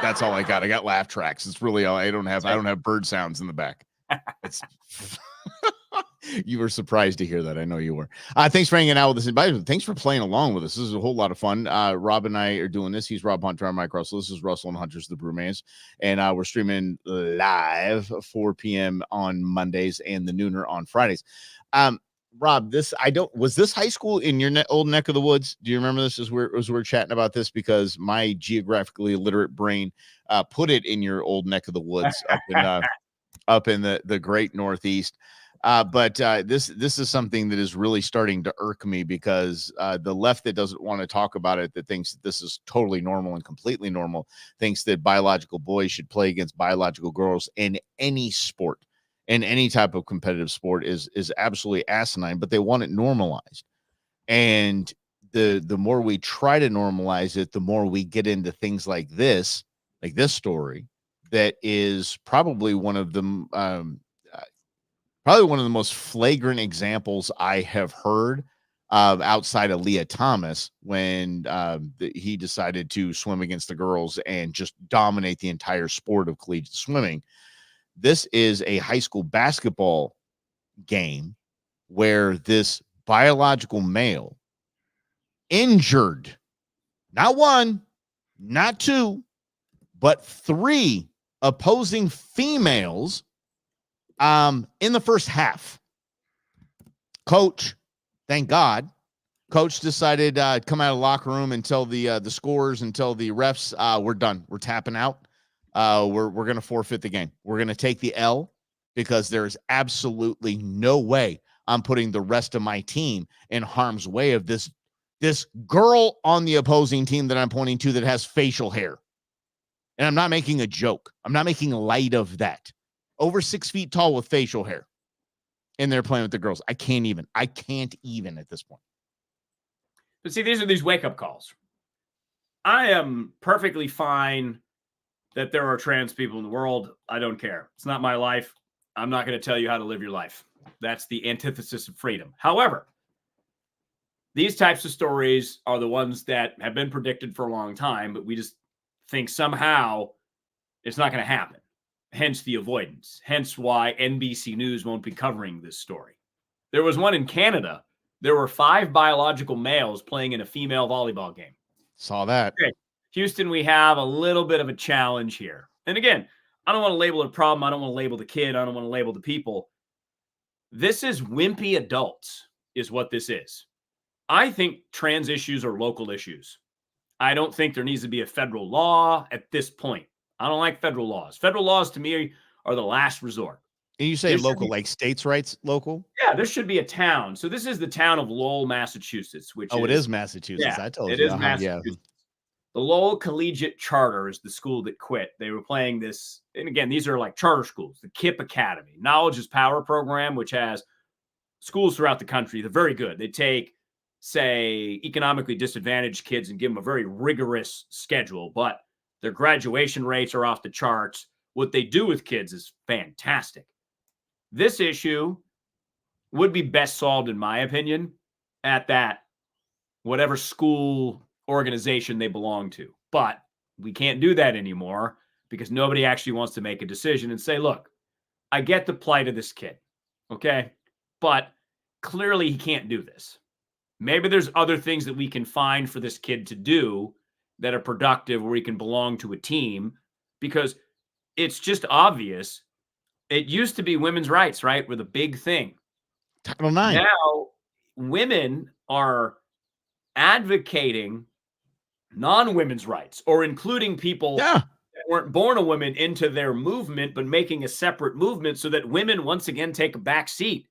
That's all I got. I got laugh tracks. It's really all I don't have bird sounds in the back. It's you were surprised to hear that. I know you were. Thanks for hanging out with us. And thanks for playing along with us. This is a whole lot of fun. Rob and I are doing this. He's Rob Hunter. I'm Mike Russell. This is Russell and Hunter's the Brewmance. And we're streaming live 4 p.m. on Mondays and the nooner on Fridays. Rob, was this high school in your old neck of the woods? Do you remember this as we're chatting about this? Because my geographically illiterate brain put it in your old neck of the woods up in the great Northeast. But this is something that is really starting to irk me, because the left that doesn't want to talk about it, that thinks that this is totally normal and completely normal, thinks that biological boys should play against biological girls in any sport. And any type of competitive sport is absolutely asinine, but they want it normalized. And the more we try to normalize it, the more we get into things like this story that is probably one of the most flagrant examples I have heard of outside of Leah Thomas, when he decided to swim against the girls and just dominate the entire sport of collegiate swimming. This is a high school basketball game where this biological male injured not one, not two, but three opposing females in the first half. Coach, thank God, coach decided come out of the locker room and tell the scorers and tell the refs, we're done. We're tapping out. We're going to forfeit the game. We're going to take the L because there's absolutely no way I'm putting the rest of my team in harm's way of this girl on the opposing team that I'm pointing to that has facial hair. And I'm not making a joke. I'm not making light of that. Over 6 feet tall with facial hair. And they're playing with the girls. I can't even at this point. But see, these are these wake-up calls. I am perfectly fine that there are trans people in the world. I don't care. It's not my life. I'm not going to tell you how to live your life. That's the antithesis of freedom. However, these types of stories are the ones that have been predicted for a long time, but we just think somehow it's not going to happen. Hence the avoidance. Hence why NBC News won't be covering this story. There was one in Canada. There were 5 biological males playing in a female volleyball game. Saw that. Okay. Houston, we have a little bit of a challenge here. And again, I don't want to label it a problem. I don't want to label the kid. I don't want to label the people. This is wimpy adults is what this is. I think trans issues are local issues. I don't think there needs to be a federal law at this point. I don't like federal laws. Federal laws to me are the last resort. And you say local, like states' rights local? Yeah, there should be a town. So this is the town of Lowell, Massachusetts, which it is Massachusetts. Yeah, I told you. It is Massachusetts. Yeah. The Lowell Collegiate Charter is the school that quit. They were playing this. And again, these are like charter schools, the KIPP Academy, Knowledge is Power program, which has schools throughout the country. They're very good. They take, say, economically disadvantaged kids and give them a very rigorous schedule, but their graduation rates are off the charts. What they do with kids is fantastic. This issue would be best solved, in my opinion, at that whatever school organization they belong to. But we can't do that anymore because nobody actually wants to make a decision and say, look, I get the plight of this kid, okay? But clearly he can't do this. Maybe there's other things that we can find for this kid to do that are productive where he can belong to a team, because it's just obvious. It used to be women's rights, right? Were the big thing. Title IX. Now women are advocating non-women's rights or including people that weren't born a woman into their movement, but making a separate movement so that women once again take a back seat.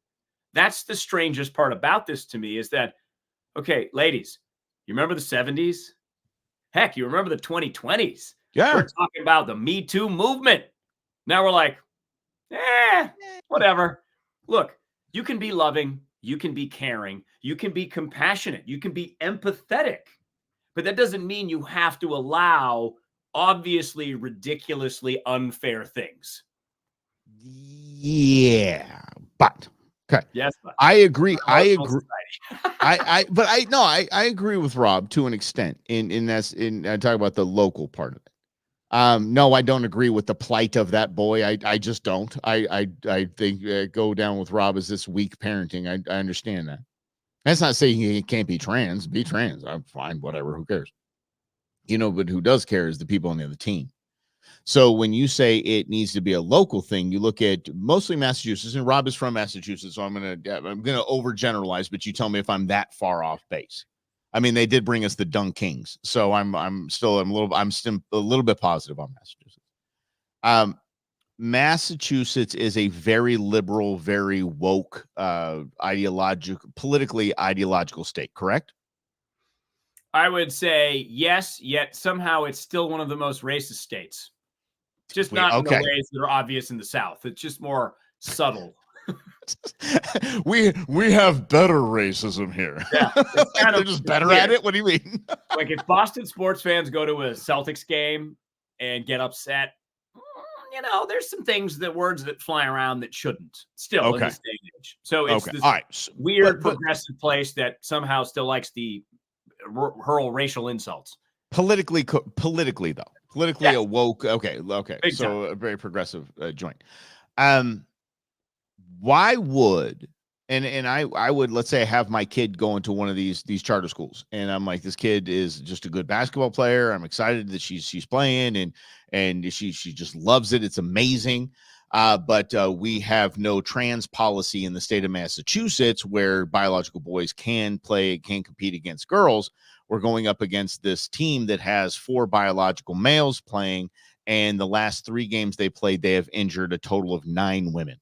That's the strangest part about this to me is that, okay, ladies, you remember the 70s? Heck, you remember the 2020s? Yeah. We're talking about the Me Too movement. Now we're like, whatever. Look, you can be loving, you can be caring, you can be compassionate, you can be empathetic, but that doesn't mean you have to allow obviously ridiculously unfair things. Yeah, but okay. Yes, but I agree. I agree. I agree with Rob to an extent I talk about the local part of it. No, I don't agree with the plight of that boy. I just don't. I think go down with Rob as this weak parenting. I understand that. That's not saying he can't be trans. Be trans. I'm fine. Whatever. Who cares? But who does care is the people on the other team. So when you say it needs to be a local thing, you look at mostly Massachusetts, and Rob is from Massachusetts, so I'm gonna overgeneralize, but you tell me if I'm that far off base. I mean, they did bring us the Dunk Kings, so I'm still a little bit positive on Massachusetts. Massachusetts is a very liberal, very woke, politically ideological state, correct? I would say yes, yet somehow it's still one of the most racist states. Just not in the ways that are obvious in the South. It's just more subtle. we have better racism here. Yeah, they're just better at it. What do you mean? Like if Boston sports fans go to a Celtics game and get upset, there's some words that fly around that shouldn't still in this day and age. So it's this weird progressive place that somehow still likes the hurl racial insults. Politically though. Politically a woke. Okay. Big so time. A very progressive joint. Why would, And I would, let's say I have my kid go into one of these charter schools, and I'm like, this kid is just a good basketball player. I'm excited that she's playing, and she just loves it. It's amazing. But we have no trans policy in the state of Massachusetts where biological boys can compete against girls. We're going up against this team that has 4 biological males playing, and the last 3 games they played, they have injured a total of 9 women.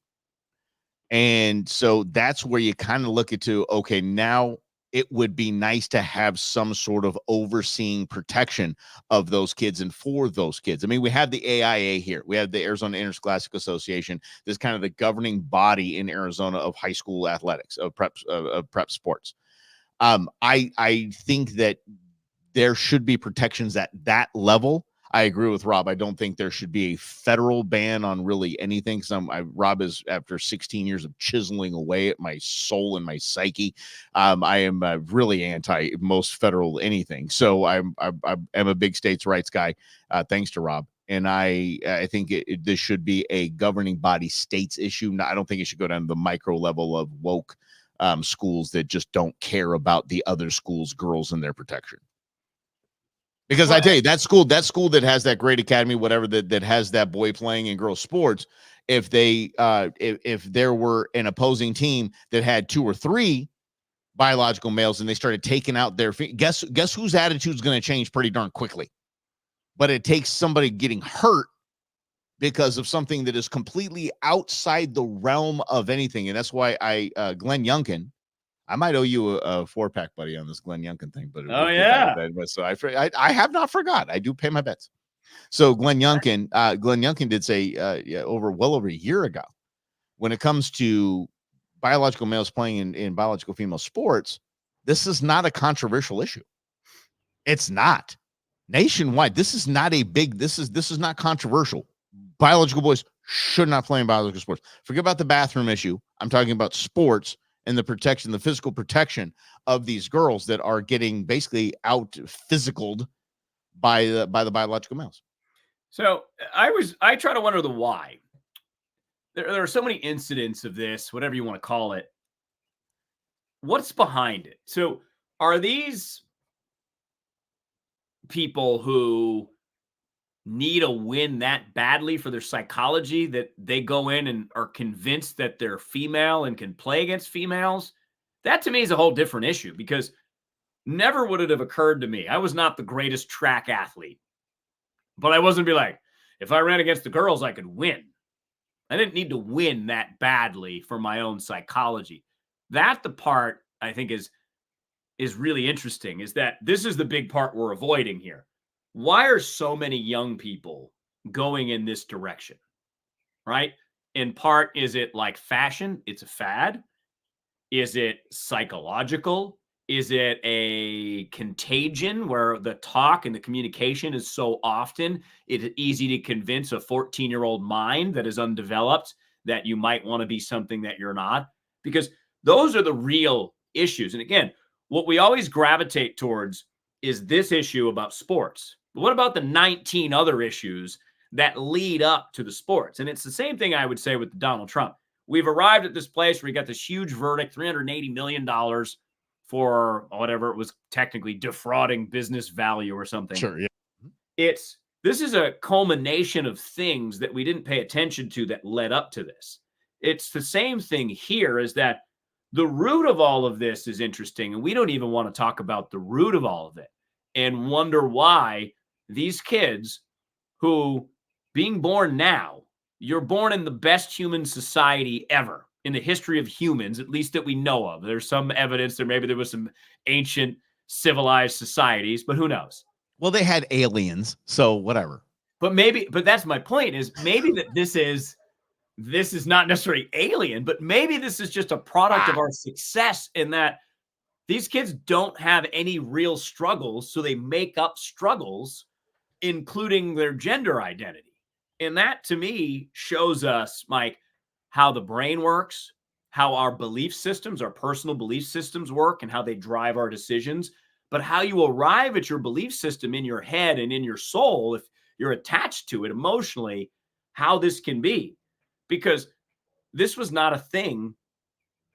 And so that's where you kind of look into, okay, now it would be nice to have some sort of overseeing protection of those kids and for those kids. I mean, we have the AIA here. We have the Arizona Interscholastic Association. This kind of the governing body in Arizona of high school athletics, of prep sports. I think that there should be protections at that level. I agree with Rob. I don't think there should be a federal ban on really anything. Rob is, after 16 years of chiseling away at my soul and my psyche, I am really anti most federal anything. So I'm a big states' rights guy, thanks to Rob. And I think this should be a governing body states issue. I don't think it should go down to the micro level of woke schools that just don't care about the other schools' girls and their protection. Because I tell you, that school that has that great academy, whatever, that has that boy playing in girls sports, if there were an opposing team that had 2 or 3 biological males and they started taking out their guess whose attitude is going to change pretty darn quickly. But it takes somebody getting hurt because of something that is completely outside the realm of anything. And that's why Glenn Youngkin, I might owe you a 4-pack, buddy, on this Glenn Youngkin thing. But so I have not forgot. I do pay my bets. So Glenn Youngkin did say well over a year ago, when it comes to biological males playing in biological female sports, this is not a controversial issue. It's not nationwide. This is not this is not controversial. Biological boys should not play in biological sports. Forget about the bathroom issue. I'm talking about sports and the protection, the physical protection of these girls that are getting basically out physicaled by the biological males. So I try to wonder the why. There are so many incidents of this, whatever you want to call it. What's behind it? So are these people who need a win that badly for their psychology that they go in and are convinced that they're female and can play against females? That to me is a whole different issue, because never would it have occurred to me. I was not the greatest track athlete, but I wasn't be like, if I ran against the girls, I could win. I didn't need to win that badly for my own psychology. That the part I think is really interesting, is that this is the big part we're avoiding here. Why are so many young people going in this direction, right? In part, is it like fashion? It's a fad. Is it psychological? Is it a contagion where the talk and the communication is so often, it's easy to convince a 14-year-old mind that is undeveloped that you might want to be something that you're not? Because those are the real issues. And again, what we always gravitate towards is this issue about sports. But what about the 19 other issues that lead up to the sports? And it's the same thing I would say with Donald Trump. We've arrived at this place where we got this huge verdict, $380 million for whatever it was, technically defrauding business value or something. Sure, yeah. This is a culmination of things that we didn't pay attention to that led up to this. It's the same thing here, is that the root of all of this is interesting, and we don't even want to talk about the root of all of it and wonder why these kids who, being born now, you're born in the best human society ever in the history of humans, at least that we know of. There's some evidence there was some ancient civilized societies, but who knows? Well, they had aliens, so whatever. But that's my point, is maybe that this is not necessarily alien, but maybe this is just a product of our success, in that these kids don't have any real struggles, so they make up struggles, including their gender identity. And that, to me, shows us, Mike, how the brain works, how our belief systems, our personal belief systems work, and how they drive our decisions. But how you arrive at your belief system in your head and in your soul, if you're attached to it emotionally, how this can be. Because this was not a thing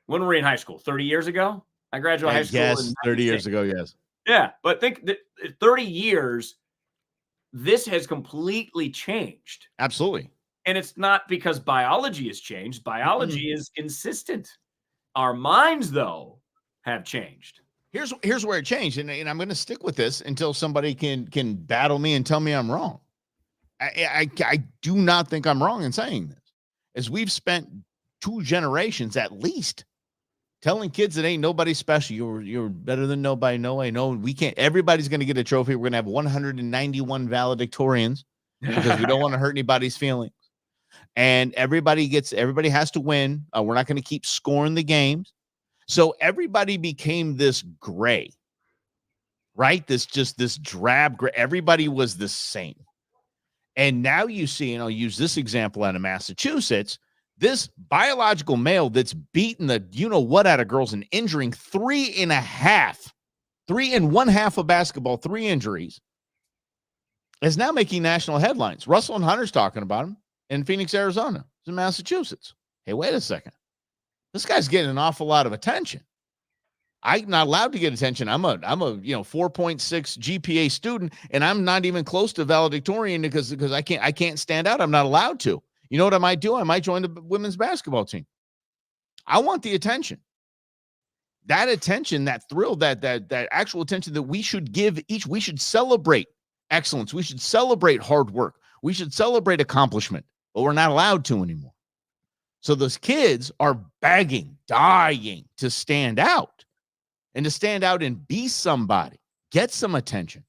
when were we in high school? 30 years ago? I graduated high school Yes, in 30 96. years ago, yes. Yeah, but think that 30 years, this has completely changed. Absolutely. And it's not because biology has changed. Mm-mm. Biology is consistent. Our minds, though, have changed. Here's where it changed, and I'm going to stick with this until somebody can battle me and tell me I'm wrong. I do not think I'm wrong in saying this, as we've spent 2 generations at least telling kids that ain't nobody special. You're better than nobody. No, I know we can't. Everybody's going to get a trophy. We're going to have 191 valedictorians because we don't want to hurt anybody's feelings. And everybody has to win. We're not going to keep scoring the games. So everybody became this gray, right? This drab gray. Everybody was the same. And now you see, and I'll use this example out of Massachusetts, this biological male that's beating the you-know-what out of girls and injuring 3 1/2 of basketball, 3 injuries, is now making national headlines. Russell and Hunter's talking about him in Phoenix, Arizona. It's in Massachusetts. Hey, wait a second. This guy's getting an awful lot of attention. I'm not allowed to get attention. I'm a 4.6 GPA student, and I'm not even close to valedictorian because I can't stand out. I'm not allowed to. You know what I might do? I might join the women's basketball team. I want the attention. That attention, that thrill, that actual attention that we should give each. We should celebrate excellence. We should celebrate hard work. We should celebrate accomplishment, but we're not allowed to anymore. So those kids are begging, dying to stand out, and to stand out and be somebody, get some attention.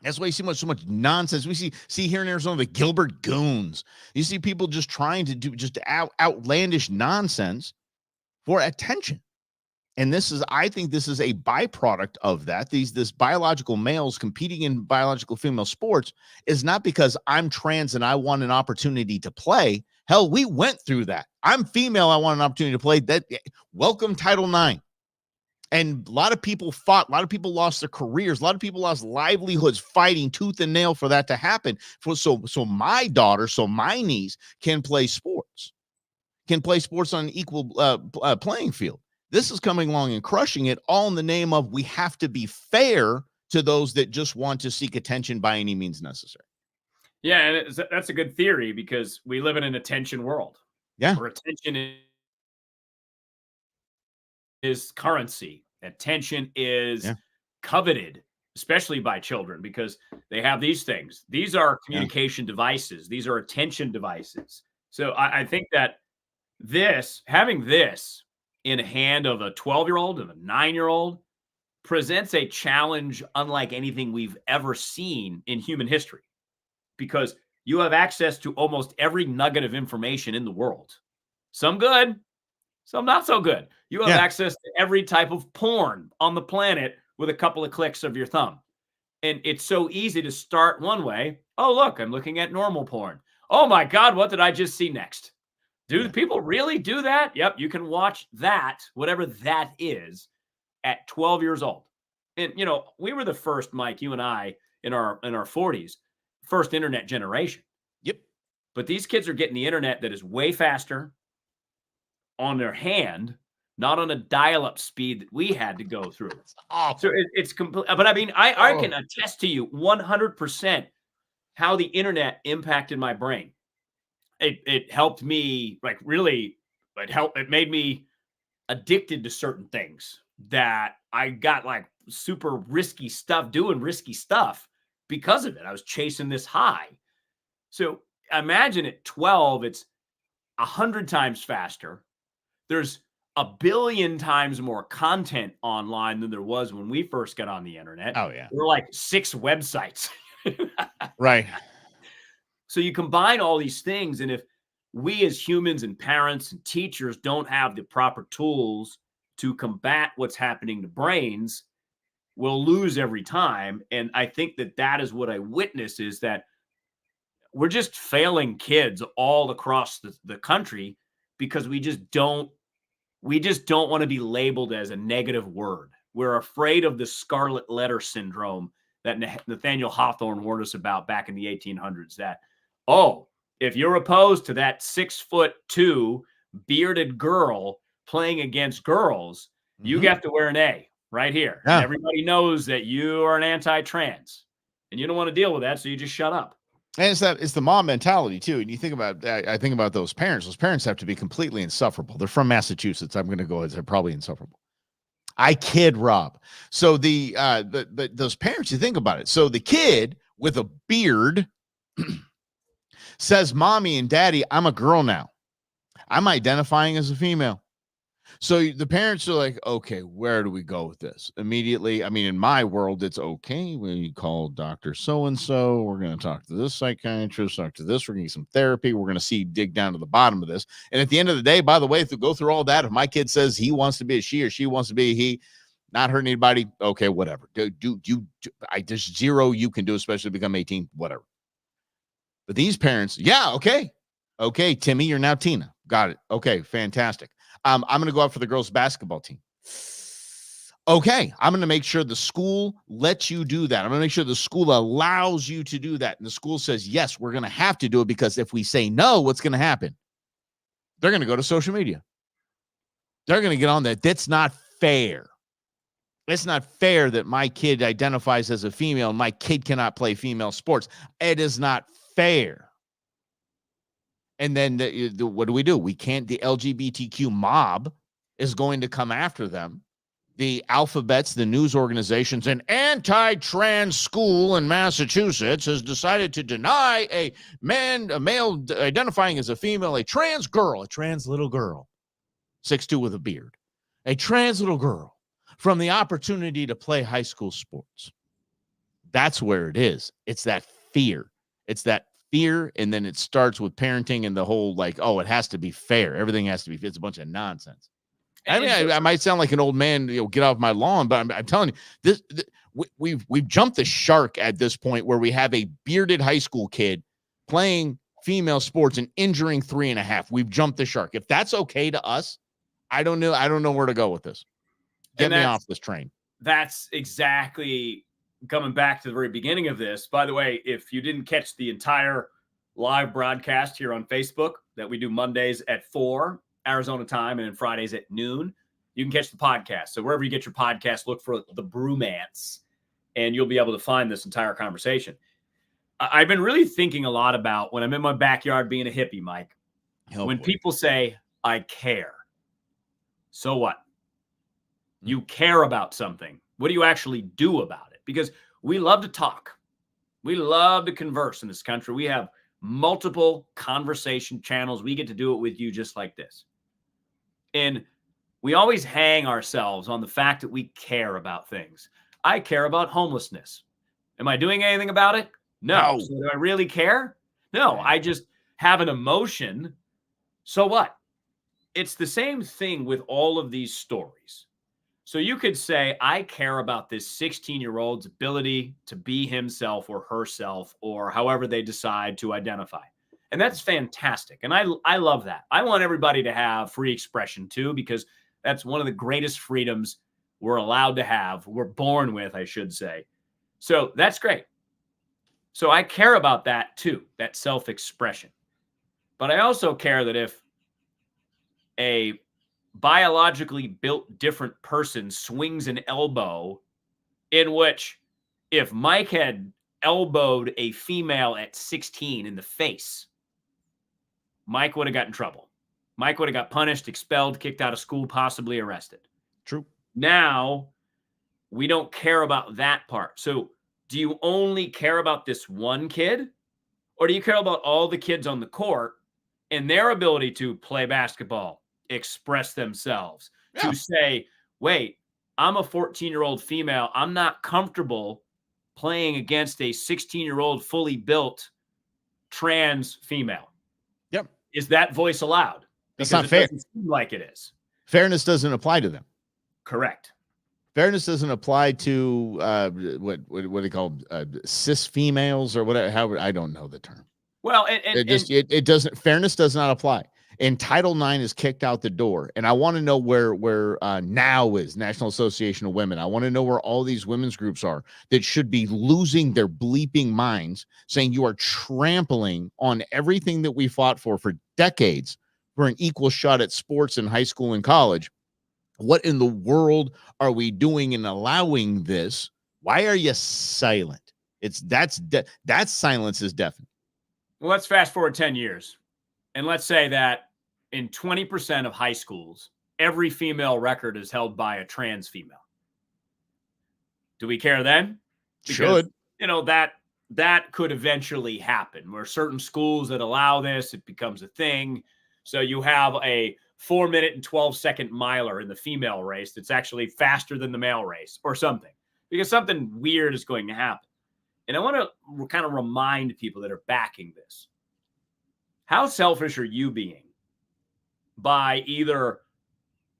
That's why you see so much nonsense. We see here in Arizona, the Gilbert Goons. You see people just trying to do just outlandish nonsense for attention. And I think this is a byproduct of that. This biological males competing in biological female sports is not because I'm trans and I want an opportunity to play. Hell, we went through that. I'm female. I want an opportunity to play. That welcome Title IX. And a lot of people fought. A lot of people lost their careers. A lot of people lost livelihoods fighting tooth and nail for that to happen. So my daughter, my niece can play sports on an equal playing field. This is coming along and crushing it, all in the name of we have to be fair to those that just want to seek attention by any means necessary. Yeah, and that's a good theory because we live in an attention world. Yeah. Where attention is currency. Attention is coveted, especially by children, because they have these things. These are communication devices. These are attention devices. So I think that having this in the hand of a 12-year-old and a 9-year-old presents a challenge unlike anything we've ever seen in human history, because you have access to almost every nugget of information in the world. Some good, some not so good. You have access to every type of porn on the planet with a couple of clicks of your thumb. And it's so easy to start one way. Oh, look, I'm looking at normal porn. Oh my God, what did I just see next? Do people really do that? Yep, you can watch that, whatever that is, at 12 years old. And, we were the first, Mike, you and I, in our 40s, first internet generation. Yep. But these kids are getting the internet that is way faster on their hand, not on a dial-up speed that we had to go through. So it's complete. But I mean, I can attest to you 100% how the internet impacted my brain. It helped me, like, really, it made me addicted to certain things that I got, like, super risky stuff, doing risky stuff because of it. I was chasing this high. So imagine at 12, it's 100 times faster. There's 1 billion times more content online than there was when we first got on the internet. Oh, yeah. There were like 6 websites. Right. So you combine all these things, and if we as humans and parents and teachers don't have the proper tools to combat what's happening to brains, we'll lose every time. And I think that is what I witness, is that we're just failing kids all across the country because we just don't want to be labeled as a negative word. We're afraid of the scarlet letter syndrome that Nathaniel Hawthorne warned us about back in the 1800s, that, if you're opposed to that 6'2" bearded girl playing against girls, you Mhm. have to wear an A right here. Yeah. And everybody knows that you are an anti-trans and you don't want to deal with that. So you just shut up. And it's the mom mentality too. And you think about, I think about those parents. Those parents have to be completely insufferable. They're from Massachusetts. I'm going to go ahead and say probably insufferable. I kid, Rob. So those parents, you think about it. So the kid with a beard says, "Mommy and Daddy, I'm a girl now. I'm identifying as a female." So the parents are like, "Okay, where do we go with this?" Immediately, I mean, in my world, it's okay. We call Dr. So-and-so. We're going to talk to this psychiatrist, talk to this. We're going to get some therapy. We're going to dig down to the bottom of this. And at the end of the day, by the way, if you go through all that, if my kid says he wants to be a she or she wants to be a he, not hurting anybody, okay, whatever. There's zero you can do, especially become 18, whatever. But these parents, yeah, okay. Okay, Timmy, you're now Tina. Got it. Okay, fantastic. I'm going to go out for the girls' basketball team. Okay, I'm going to make sure the school lets you do that. I'm going to make sure the school allows you to do that. And the school says, yes, we're going to have to do it, because if we say no, what's going to happen? They're going to go to social media. They're going to get on that. That's not fair. It's not fair that my kid identifies as a female and my kid cannot play female sports. It is not fair. And then what do? We can't. The LGBTQ mob is going to come after them. The alphabets, the news organizations, an anti-trans school in Massachusetts has decided to deny a male identifying as a female, a trans girl, a trans little girl, 6'2" with a beard, a trans little girl, from the opportunity to play high school sports. That's where it is. It's that fear. It's that fear, and then it starts with parenting and the whole it has to be fair. Everything has to be. It's a bunch of nonsense. I mean, I might sound like an old man, get off my lawn, but I'm telling you, we've jumped the shark at this point where we have a bearded high school kid playing female sports and injuring 3.5. We've jumped the shark. If that's okay to us, I don't know where to go with this. Get me off this train. That's exactly coming back to the very beginning of this. By the way, if you didn't catch the entire live broadcast here on Facebook that we do Mondays at 4 Arizona time and then Fridays at noon, you can catch the podcast. So wherever you get your podcast, look for the Brewmance, and you'll be able to find this entire conversation. I've been really thinking a lot about when I'm in my backyard being a hippie, Mike. When people say, I care. So what? You care about something. What do you actually do about it? Because we love to talk. We love to converse in this country. We have multiple conversation channels. We get to do it with you just like this. And we always hang ourselves on the fact that we care about things. I care about homelessness. Am I doing anything about it? No. So do I really care? No, I just have an emotion. So what? It's the same thing with all of these stories. So you could say, I care about this 16-year-old's ability to be himself or herself or however they decide to identify. And that's fantastic. And I love that. I want everybody to have free expression too, because that's one of the greatest freedoms we're allowed to have. We're born with, I should say. So that's great. So I care about that too, that self-expression. But I also care that if a biologically built different person swings an elbow, in which if Mike had elbowed a female at 16 in the face, Mike would have got in trouble. Mike would have got punished, expelled, kicked out of school, possibly arrested. True. Now, we don't care about that part. So do you only care about this one kid? Or do you care about all the kids on the court and their ability to play basketball, express themselves, to say, wait, I'm a 14-year-old female. I'm not comfortable playing against a 16-year-old fully built trans female. Yep. Is that voice allowed? That's not fair. It doesn't seem like it is. Fairness doesn't apply to them. Correct. Fairness doesn't apply to what do they call cis females or whatever. How I don't know the term. Well, it doesn't. Fairness does not apply. And Title IX is kicked out the door. And I want to know where NOW is, National Association of Women. I want to know where all these women's groups are that should be losing their bleeping minds, saying you are trampling on everything that we fought for decades for an equal shot at sports in high school and college. What in the world are we doing in allowing this? Why are you silent? That silence is deafening. Well, let's fast forward 10 years. And let's say that in 20% of high schools, every female record is held by a trans female. Do we care then? Because, Should. that could eventually happen where certain schools that allow this, it becomes a thing. So you have a 4-minute and 12-second miler in the female race that's actually faster than the male race or something, because something weird is going to happen. And I want to kind of remind people that are backing this. How selfish are you being by either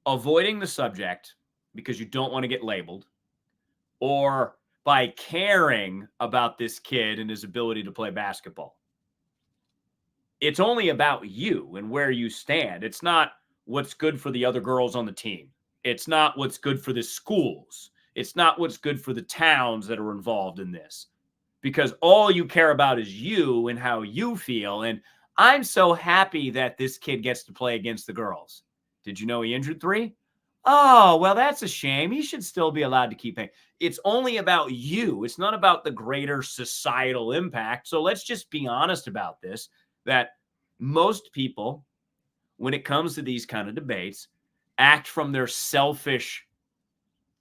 avoiding the subject because you don't want to get labeled, or by caring about this kid and his ability to play basketball? It's only about you and where you stand. It's not what's good for the other girls on the team. It's not what's good for the schools. It's not what's good for the towns that are involved in this, because all you care about is you and how you feel. And I'm so happy that this kid gets to play against the girls. Did you know he injured 3? Oh, well, that's a shame. He should still be allowed to keep playing. It's only about you. It's not about the greater societal impact. So let's just be honest about this, that most people, when it comes to these kind of debates, act from their selfish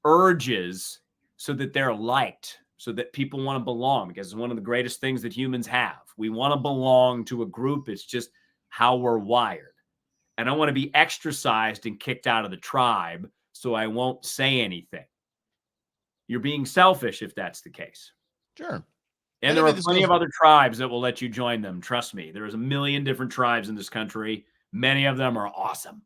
urges so that they're liked, so that people want to belong, because it's one of the greatest things that humans have. We want to belong to a group. It's just how we're wired. And I want to be extracized and kicked out of the tribe, so I won't say anything. You're being selfish if that's the case. Sure. And there are plenty of other tribes that will let you join them. Trust me. There's a million different tribes in this country. Many of them are awesome.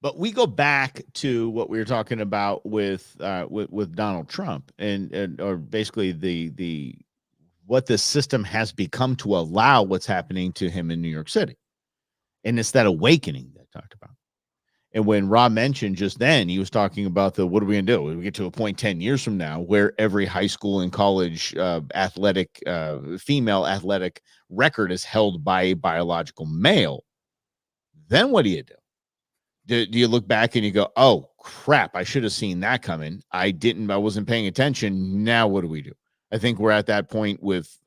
But we go back to what we were talking about with Donald Trump and or basically the what the system has become to allow what's happening to him in New York City. And it's that awakening that I talked about. And when Rob mentioned just then, he was talking about what are we going to do? We get to a point 10 years from now where every high school and college female athletic record is held by a biological male. Then what do you do? Do you look back and you go, oh, crap, I should have seen that coming. I wasn't paying attention. Now what do we do? I think we're at that point with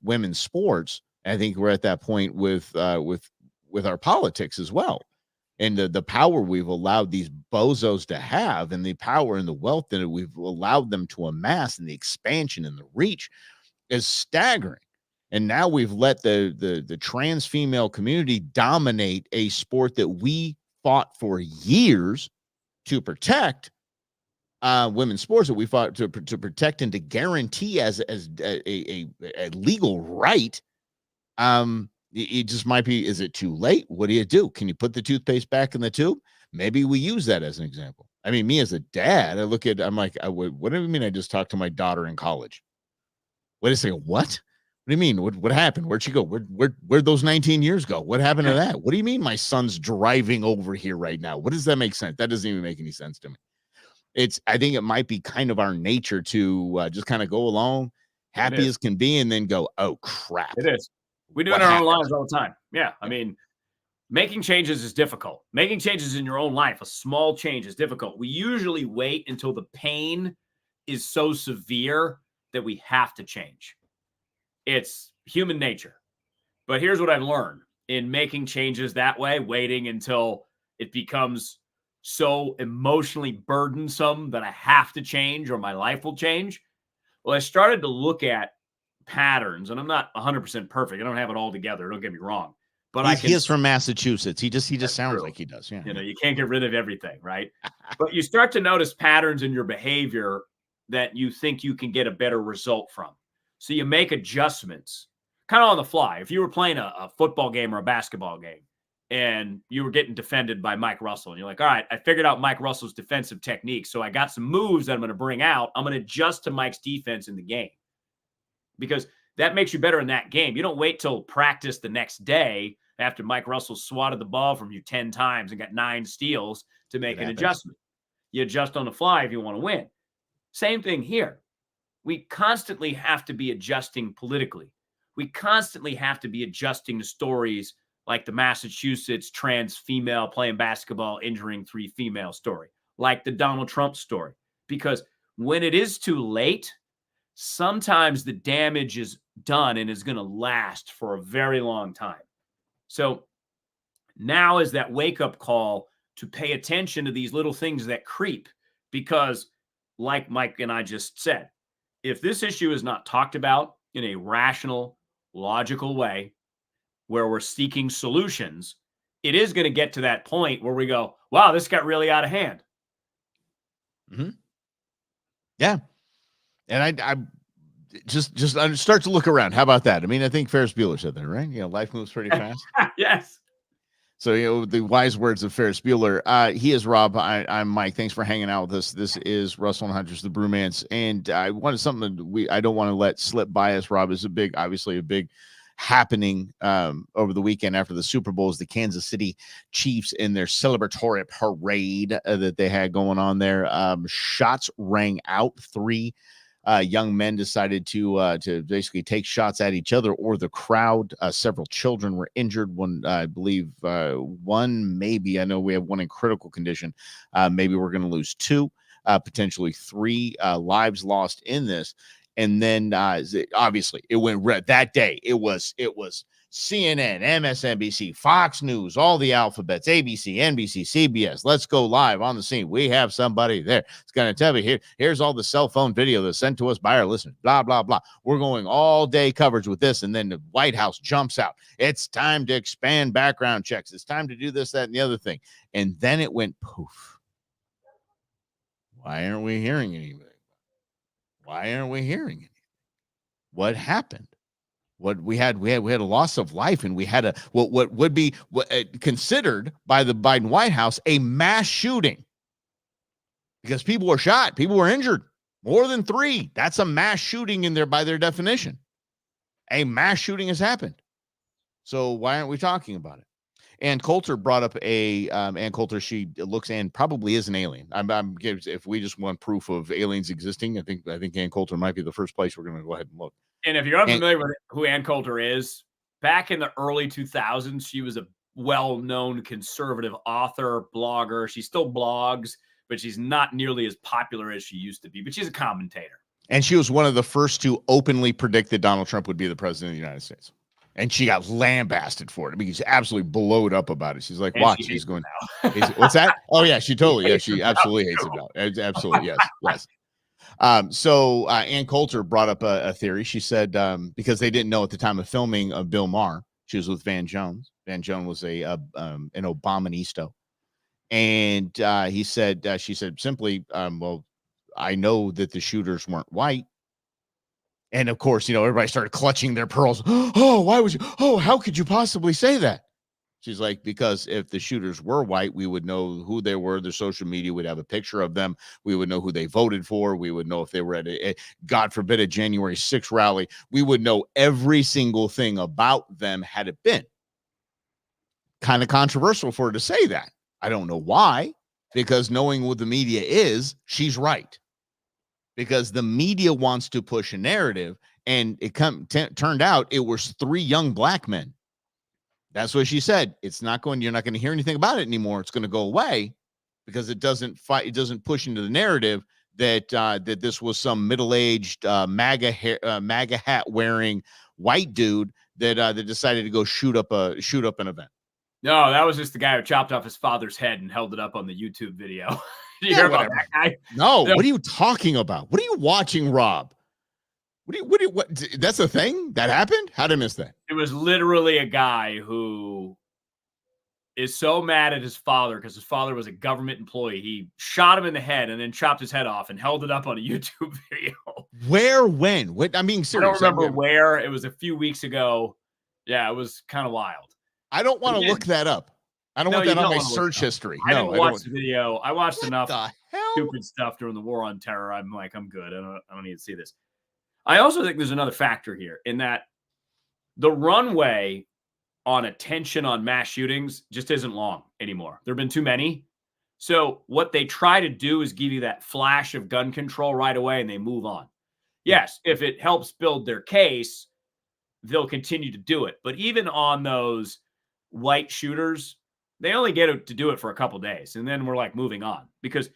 women's sports. I think we're at that point with our politics as well. And the power we've allowed these bozos to have, and the power and the wealth that we've allowed them to amass, and the expansion and the reach is staggering. And now we've let the trans female community dominate a sport that we fought for years to protect, women's sports that we fought to protect and to guarantee as a legal right. It just might be, is it too late? What do you do? Can you put the toothpaste back in the tube? Maybe we use that as an example. I mean, me as a dad, I'm like, what do you mean I just talked to my daughter in college? Wait a second, what? What do you mean? What happened? Where'd she go? Where'd those 19 years go? What happened to that? What do you mean my son's driving over here right now? What does that make sense? That doesn't even make any sense to me. I think it might be kind of our nature to just kind of go along, happy as can be, and then go, oh, crap. It is. We do it in our own lives all the time. Yeah. I mean, making changes is difficult. Making changes in your own life, a small change, is difficult. We usually wait until the pain is so severe that we have to change. It's human nature. But here's what I've learned in making changes that way, waiting until it becomes so emotionally burdensome that I have to change or my life will change. Well, I started to look at patterns, and I'm not 100% perfect. I don't have it all together. Don't get me wrong. But he is from Massachusetts. He just sounds like he does. Yeah. You can't get rid of everything, right? But you start to notice patterns in your behavior that you think you can get a better result from. So you make adjustments kind of on the fly. If you were playing a football game or a basketball game and you were getting defended by Mike Russell, and you're like, all right, I figured out Mike Russell's defensive technique. So I got some moves that I'm going to bring out. I'm going to adjust to Mike's defense in the game, because that makes you better in that game. You don't wait till practice the next day after Mike Russell swatted the ball from you 10 times and got 9 steals to make an adjustment. You adjust on the fly if you want to win. Same thing here. We constantly have to be adjusting politically. We constantly have to be adjusting to stories like the Massachusetts trans female playing basketball injuring 3 females story, like the Donald Trump story. Because when it is too late, sometimes the damage is done and is going to last for a very long time. So now is that wake-up call to pay attention to these little things that creep, because like Mike and I just said, if this issue is not talked about in a rational, logical way where we're seeking solutions, it is going to get to that point where we go, wow, this got really out of hand. Mm-hmm. Yeah. And I just start to look around. How about that? I mean, I think Ferris Bueller said that, right? Life moves pretty fast. Yes. So, the wise words of Ferris Bueller. He is Rob. I'm Mike. Thanks for hanging out with us. This is Russell and Hunter's The Brewmance. And I wanted something I don't want to let slip by us. Rob, is obviously a big happening over the weekend after the Super Bowl is the Kansas City Chiefs in their celebratory parade that they had going on there. Shots rang out. 3 young men decided to basically take shots at each other or the crowd. Several children were injured. One, I believe, one maybe. I know we have one in critical condition. Maybe we're going to lose 2, potentially 3 lives lost in this. And then obviously it went red that day. It was CNN, MSNBC, Fox News, all the alphabets, ABC, NBC, CBS. Let's go live on the scene. We have somebody there. It's going to tell me here's all the cell phone video that's sent to us by our listeners, blah, blah, blah. We're going all day coverage with this. And then the White House jumps out. It's time to expand background checks. It's time to do this, that, and the other thing. And then it went poof. Why aren't we hearing anything? Why aren't we hearing anything? What happened? What we had a loss of life, and we had what would be considered by the Biden White House a mass shooting, because people were shot, people were injured, more than 3. That's a mass shooting in there by their definition. A mass shooting has happened. So why aren't we talking about it? Ann Coulter brought up Ann Coulter. She looks and probably is an alien. If we just want proof of aliens existing, I think Ann Coulter might be the first place we're going to go ahead and look. And if you're unfamiliar with who Ann Coulter is, back in the early 2000s, she was a well-known conservative author, blogger. She still blogs, but she's not nearly as popular as she used to be. But she's a commentator. And she was one of the first to openly predict that Donald Trump would be the president of the United States. And she got lambasted for it. I mean, she's absolutely blowed up about it. She's like, watch, she's going, what's that? Oh, yeah, she absolutely hates it now. Absolutely, yes. So Ann Coulter brought up a theory. She said, because they didn't know at the time of filming of Bill Maher, she was with Van Jones. Van Jones was an Obamanisto. And she said simply, well, I know that the shooters weren't white. And of course, everybody started clutching their pearls. Oh, why would you? Oh, how could you possibly say that? She's like, because if the shooters were white, we would know who they were. Their social media would have a picture of them. We would know who they voted for. We would know if they were at God forbid, a January 6th rally. We would know every single thing about them had it been. Kind of controversial for her to say that. I don't know why, because knowing what the media is, she's right. Because the media wants to push a narrative, and it turned out it was 3 young black men. That's what she said. You're not going to hear anything about it anymore. It's going to go away because it doesn't push into the narrative that this was some middle-aged MAGA hat wearing white dude that decided to go shoot up an event. No, that was just the guy who chopped off his father's head and held it up on the YouTube video. Did you hear about that guy? No. What are you talking about? What are you watching, Rob? What? That's a thing that happened? How did I miss that? It was literally a guy who is so mad at his father because his father was a government employee. He shot him in the head and then chopped his head off and held it up on a YouTube video. Where? When? What? I mean, seriously. I don't remember where. It was a few weeks ago. Yeah, it was kind of wild. I don't want to look that up. I don't want that on my search history. I didn't watch the video. I watched enough stupid stuff during the war on terror. I'm like, I'm good. I don't need to see this. I also think there's another factor here in that the runway on attention on mass shootings just isn't long anymore. There have been too many. So what they try to do is give you that flash of gun control right away and they move on. Yes, if it helps build their case, they'll continue to do it. But even on those white shooters, they only get to do it for a couple days. And then we're like moving on because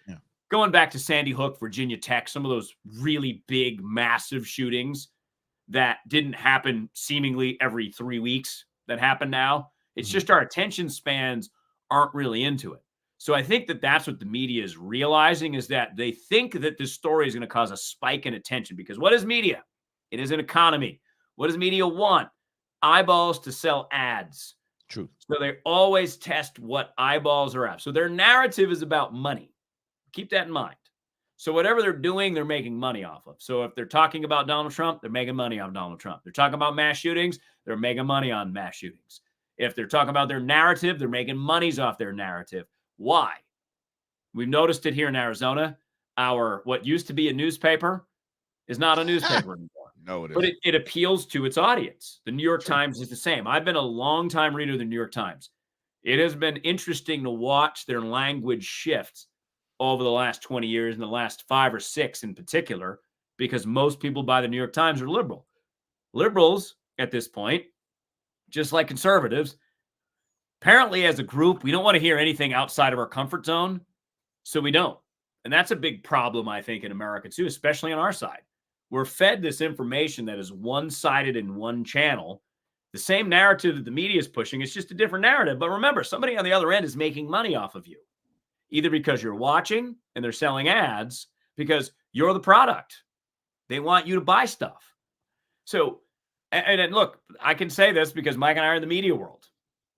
going back to Sandy Hook, Virginia Tech, some of those really big, massive shootings that didn't happen seemingly every 3 weeks that happen now. It's just our attention spans aren't really into it. So I think that that's what the media is realizing, is that they think that this story is going to cause a spike in attention, because what is media? It is an economy. What does media want? Eyeballs to sell ads. True. So they always test what eyeballs are at. So their narrative is about money. Keep that in mind. So whatever they're doing, they're making money off of. So if they're talking about Donald Trump, they're making money off Donald Trump. They're talking about mass shootings, they're making money on mass shootings. If they're talking about their narrative, they're making monies off their narrative. Why? We've noticed it here in Arizona. Our what used to be a newspaper is not a newspaper anymore. No, it is. But it appeals to its audience. The New York Times is the same. I've been a long-time reader of the New York Times. It has been interesting to watch their language shift over the last 20 years, and the last 5 or 6 in particular, because most people buy the New York Times are liberal. Liberals at this point, just like conservatives, apparently as a group, we don't want to hear anything outside of our comfort zone, so we don't. And that's a big problem, I think, in America too, especially on our side. We're fed this information that is one-sided in one channel. The same narrative that the media is pushing, it's just a different narrative. But remember, somebody on the other end is making money off of you, either because you're watching and they're selling ads, because you're the product. They want you to buy stuff. So, and look, I can say this because Mike and I are in the media world.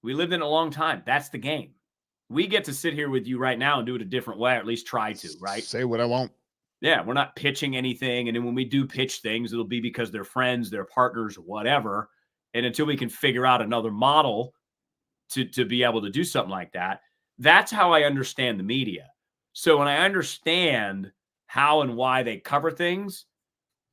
We lived in it a long time. That's the game. We get to sit here with you right now and do it a different way, or at least try to, right? Say what I want. Yeah, we're not pitching anything. And then when we do pitch things, it'll be because they're friends, they're partners, whatever. And until we can figure out another model to be able to do something like that, that's how I understand the media. So when I understand how and why they cover things,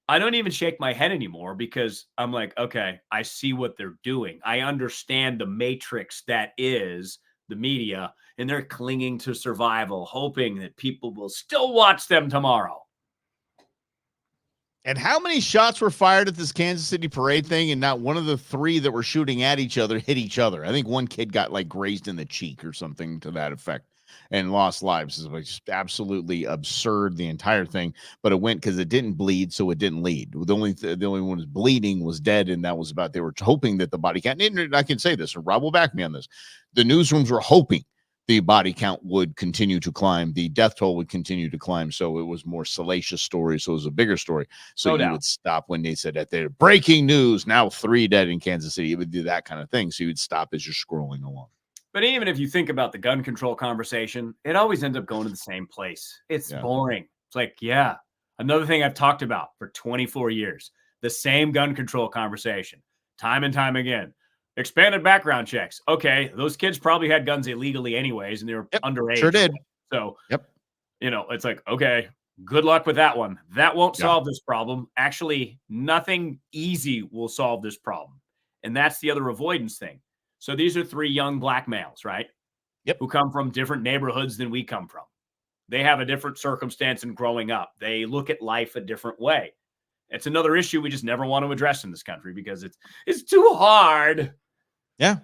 I don't even shake my head anymore, because I'm like, okay, I see what they're doing. I understand the matrix that is the media, and they're clinging to survival, hoping that people will still watch them tomorrow. And how many shots were fired at this Kansas City parade thing, and not one of the 3 that were shooting at each other hit each other? I think one kid got like grazed in the cheek or something to that effect and lost lives. It's like just absolutely absurd, the entire thing. But it went because it didn't bleed, so it didn't lead. The only one who was bleeding was dead, and that was about. They were hoping that the body count. And I can say this, and Rob will back me on this. The newsrooms were hoping the body count would continue to climb, the death toll would continue to climb. So it was more salacious story. So it was a bigger story. So you would stop when they said that they're breaking news, now 3 dead in Kansas City. It would do that kind of thing. So you would stop as you're scrolling along. But even if you think about the gun control conversation, it always ends up going to the same place. It's boring. It's like, yeah, another thing I've talked about for 24 years, the same gun control conversation, time and time again. Expanded background checks. Okay, those kids probably had guns illegally anyways, and they were underage. Sure did. So, you know, it's like, okay, good luck with that one. That won't solve this problem. Actually, nothing easy will solve this problem. And that's the other avoidance thing. So these are 3 young black males, right? Who come from different neighborhoods than we come from. They have a different circumstance in growing up. They look at life a different way. It's another issue we just never want to address in this country because it's too hard. Yeah.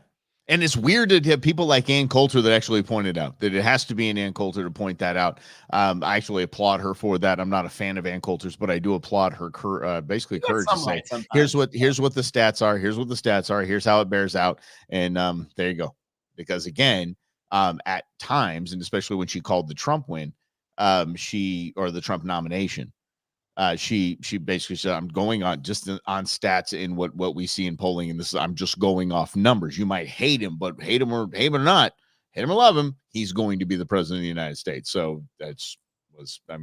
And it's weird to have people like Ann Coulter that actually pointed out that it has to be an Ann Coulter to point that out. I actually applaud her for that. I'm not a fan of Ann Coulter's, but I do applaud her basically courage to say, here's what the stats are. Here's what the stats are. Here's how it bears out. And there you go. Because again, at times, and especially when she called the Trump win, or the Trump nomination, she basically said, I'm going on just on stats in what we see in polling. And I'm just going off numbers. You might hate him, but hate him or not, hate him or love him, he's going to be the president of the United States. So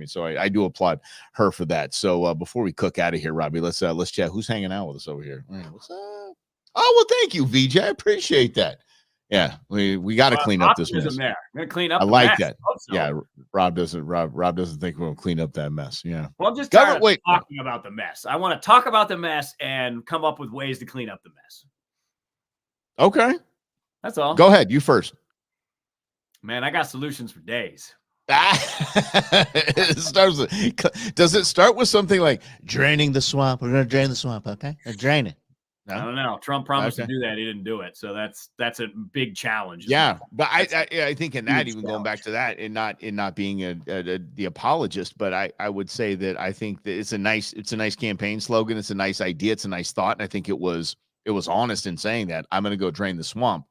so I do applaud her for that. So before we cook out of here, Robbie, let's chat. Who's hanging out with us over here? What's up? Oh, well, thank you, VJ. I appreciate that. Yeah, we got to clean up this mess. There. I'm gonna clean up. I like mess. that. Yeah, Rob doesn't think we'll clean up that mess. Yeah. Well, I'm just tired of talking about the mess. I want to talk about the mess and come up with ways to clean up the mess. Okay, that's all. Go ahead. You first. Man, I got solutions for days. Does it start with something like draining the swamp? We're gonna drain the swamp, okay? Drain it. No? I don't know. Trump promised to Okay. do that. He didn't do it. So that's a big challenge. Yeah, but I think in that, huge even going back challenge. to that, and not being the apologist, but I would say that I think that it's a nice campaign slogan. It's a nice idea. It's a nice thought, and I think it was honest in saying that I'm going to go drain the swamp.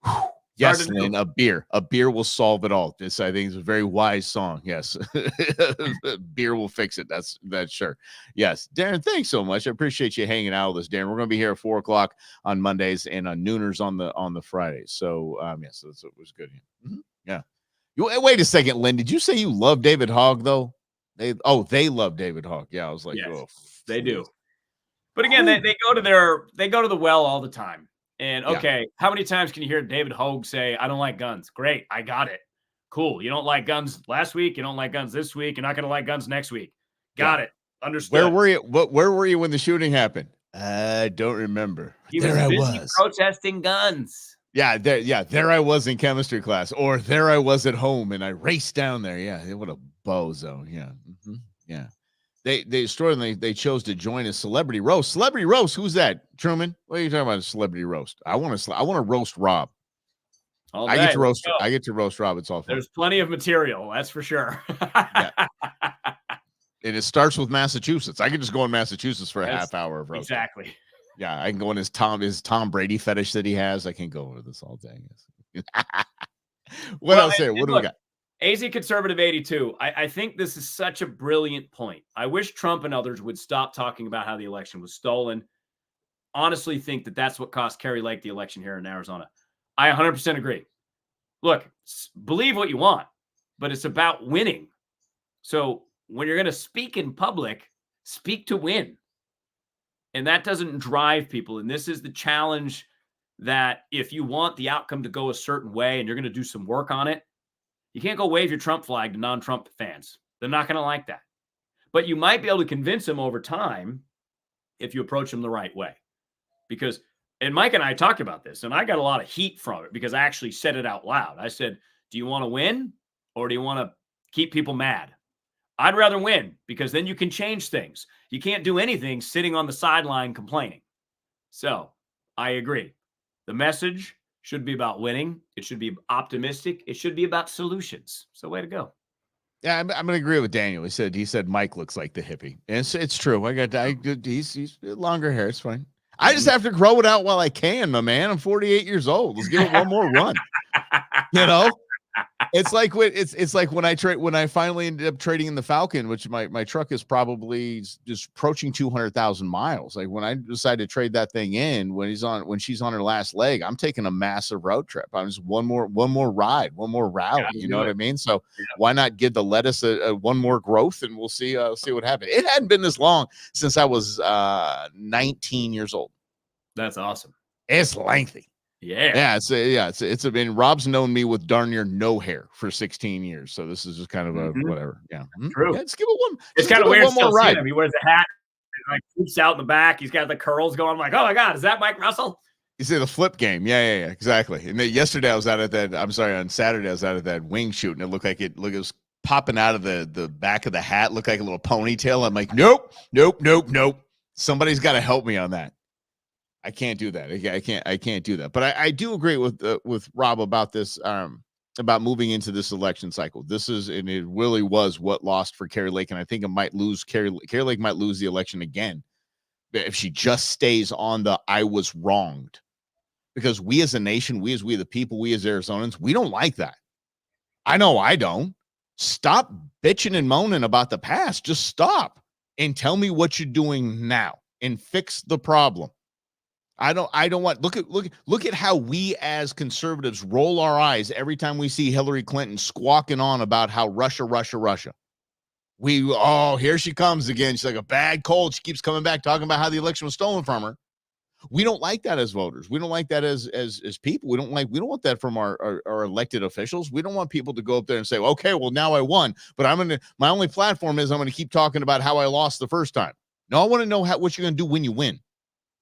Whew. Hard Yes, to do. Lynn, a beer will solve it all. This, I think, is a very wise song. Yes, beer will fix it. That's sure. Yes, Darren, thanks so much. I appreciate you hanging out with us, Darren. We're going to be here at 4:00 on Mondays and on nooners on the Fridays. So, yes, that's what was good. Yeah. Wait a second, Lynn. Did you say you love David Hogg though? They love David Hogg. Yeah, I was like, Yes, oh, they please. do. But again, they go to the well all the time. And okay, how many times can you hear David Hogg say, "I don't like guns"? Great, I got it. Cool. You don't like guns last week. You don't like guns this week. You're not going to like guns next week. Got it. Understood. Where were you? Where were you when the shooting happened? I don't remember. He was busy protesting guns. Yeah, there I was in chemistry class, or there I was at home, and I raced down there. Yeah, what a bozo. Yeah, yeah. They chose to join a celebrity roast. Celebrity roast. Who's that? Truman? What are you talking about? A celebrity roast? I want to roast Rob. I get to roast. I get to roast Rob. It's all fun. There's plenty of material. That's for sure. Yeah. And it starts with Massachusetts. I could just go in Massachusetts for a half hour of roast. Exactly. Yeah, I can go in his Tom Brady fetish that he has. I can go over this all day. What else here? What do we got? AZ Conservative 82. I think this is such a brilliant point. I wish Trump and others would stop talking about how the election was stolen. Honestly think that that's what cost Kari Lake the election here in Arizona. I 100% agree. Look, believe what you want, but it's about winning. So when you're going to speak in public, speak to win. And that doesn't drive people. And this is the challenge, that if you want the outcome to go a certain way and you're going to do some work on it, you can't go wave your Trump flag to non-Trump fans. They're not going to like that. But you might be able to convince them over time if you approach them the right way. Because, and Mike and I talked about this, and I got a lot of heat from it because I actually said it out loud. I said, do you want to win or do you want to keep people mad? I'd rather win, because then you can change things. You can't do anything sitting on the sideline complaining. So I agree. The message should be about winning. It should be optimistic. It should be about solutions. So way to go. Yeah, I'm going to agree with Daniel. He said Mike looks like the hippie. And it's true. He's longer hair. It's fine. I just have to grow it out while I can, my man. I'm 48 years old. Let's give it one more run. You know? It's like when I finally ended up trading in the Falcon, which my truck is probably just approaching 200,000 miles. Like when I decided to trade that thing in, when she's on her last leg, I'm taking a massive road trip. I'm just one more ride, one more rally. You know what I mean? So why not give the lettuce a one more growth, and we'll see what happens. It hadn't been this long since I was 19 years old. That's awesome. It's lengthy. Yeah. It's been Rob's known me with darn near no hair for 16 years. So this is just kind of a whatever. Yeah. True. Yeah, let's give it one. It's kind of weird still seeing him. He wears a hat, like swoops out in the back. He's got the curls going. I'm like, oh my God, is that Mike Russell? You see the flip game. Yeah, exactly. And then yesterday I was out at that, on Saturday I was out at that wing shoot, and it looked like it was popping out of the back of the hat, looked like a little ponytail. I'm like, nope. Somebody's got to help me on that. I can't do that. I can't do that. But I do agree with Rob about this, about moving into this election cycle. And it really was what lost for Kari Lake. And I think it might lose Kari Lake might lose the election again if she just stays on the I was wronged. Because we as a nation, we the people, we as Arizonans, we don't like that. I know I don't. Stop bitching and moaning about the past. Just stop and tell me what you're doing now and fix the problem. I don't want, look at how we as conservatives roll our eyes every time we see Hillary Clinton squawking on about how Russia. Here she comes again. She's like a bad cold. She keeps coming back talking about how the election was stolen from her. We don't like that as voters. We don't like that as people. We don't want that from our elected officials. We don't want people to go up there and say, okay, well now I won, but my only platform is I'm going to keep talking about how I lost the first time. No, I want to know what you're going to do when you win.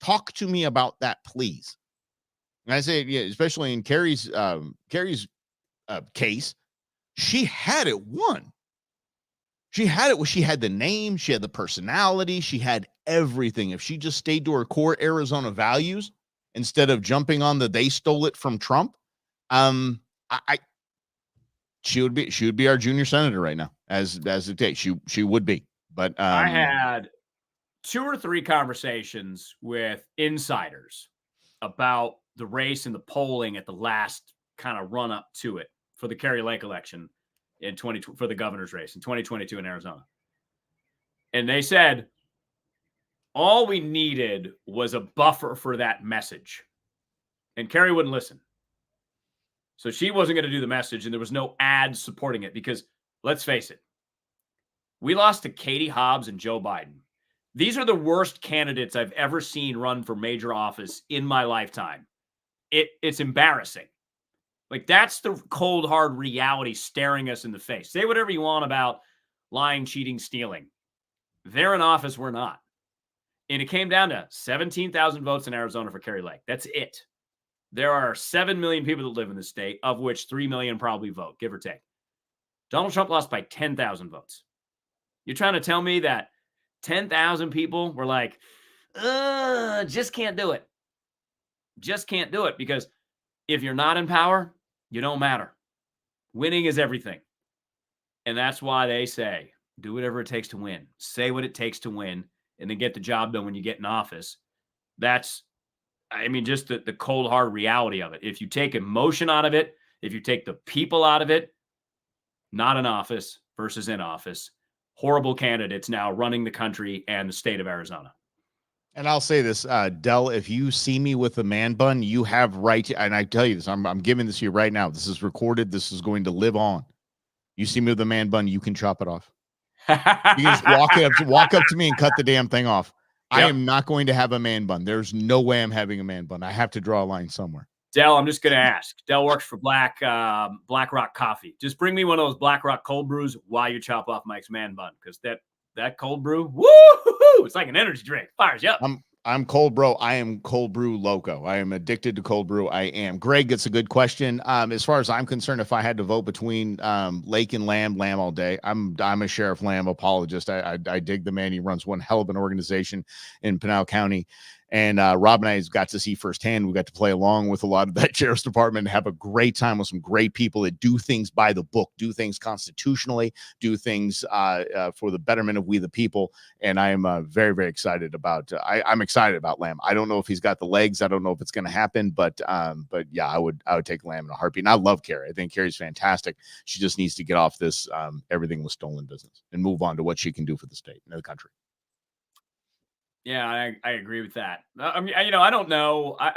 Talk to me about that, please. And I say, yeah, especially in Kari's case, she had it won. She had it. She had the name. She had the personality. She had everything. If she just stayed to her core Arizona values instead of jumping on the they stole it from Trump, she would be our junior senator right now, as it takes. She would be. But I had 2 or 3 conversations with insiders about the race and the polling at the last kind of run up to it for the Kari Lake election for the governor's race in 2022 in Arizona. And they said all we needed was a buffer for that message. And Kari wouldn't listen. So she wasn't going to do the message, and there was no ads supporting it because, let's face it, we lost to Katie Hobbs and Joe Biden. These are the worst candidates I've ever seen run for major office in my lifetime. It's embarrassing. Like, that's the cold, hard reality staring us in the face. Say whatever you want about lying, cheating, stealing. They're in office, we're not. And it came down to 17,000 votes in Arizona for Kari Lake. That's it. There are 7 million people that live in the state, of which 3 million probably vote, give or take. Donald Trump lost by 10,000 votes. You're trying to tell me that 10,000 people were like, just can't do it. Just can't do it, because if you're not in power, you don't matter. Winning is everything. And that's why they say, do whatever it takes to win. Say what it takes to win, and then get the job done when you get in office. That's, just the cold, hard reality of it. If you take emotion out of it, if you take the people out of it, not in office versus in office, horrible candidates now running the country and the state of Arizona. And I'll say this, Del, if you see me with a man bun, you have right to, and I tell you this, I'm giving this to you right now. This is recorded. This is going to live on. You see me with a man bun, you can chop it off. You can just walk up to me and cut the damn thing off. Yep. I am not going to have a man bun. There's no way I'm having a man bun. I have to draw a line somewhere. Del, I'm just going to ask. Del works for Black Rock Coffee. Just bring me one of those Black Rock cold brews while you chop off Mike's man bun, because that cold brew, woo-hoo-hoo, it's like an energy drink. Fires you up. I'm cold, bro. I am cold brew loco. I am addicted to cold brew. I am. Greg, it's a good question. As far as I'm concerned, if I had to vote between Lake and Lamb all day, I'm a Sheriff Lamb apologist. I dig the man. He runs one hell of an organization in Pinal County. And Rob and I got to see firsthand. We got to play along with a lot of that sheriff's department and have a great time with some great people that do things by the book, do things constitutionally, do things for the betterment of we the people. And I am very, very excited about. I'm excited about Lamb. I don't know if he's got the legs. I don't know if it's going to happen, but yeah, I would take Lamb in a heartbeat. And I love Kari. I think Kari's fantastic. She just needs to get off this everything was stolen business and move on to what she can do for the state and the country. Yeah, I agree with that. I don't know. I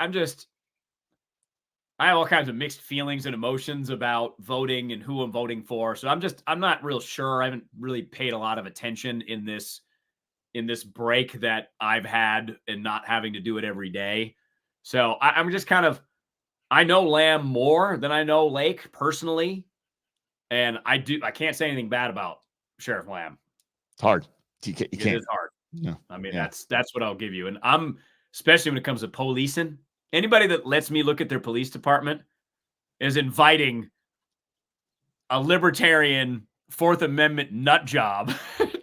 have all kinds of mixed feelings and emotions about voting and who I'm voting for. So I'm not real sure. I haven't really paid a lot of attention in this break that I've had and not having to do it every day. So I'm just kind of, I know Lamb more than I know Lake personally. And I can't say anything bad about Sheriff Lamb. It's hard. You can't. It is hard. Yeah. That's what I'll give you. And I'm, especially when it comes to policing, anybody that lets me look at their police department is inviting a libertarian Fourth Amendment nut job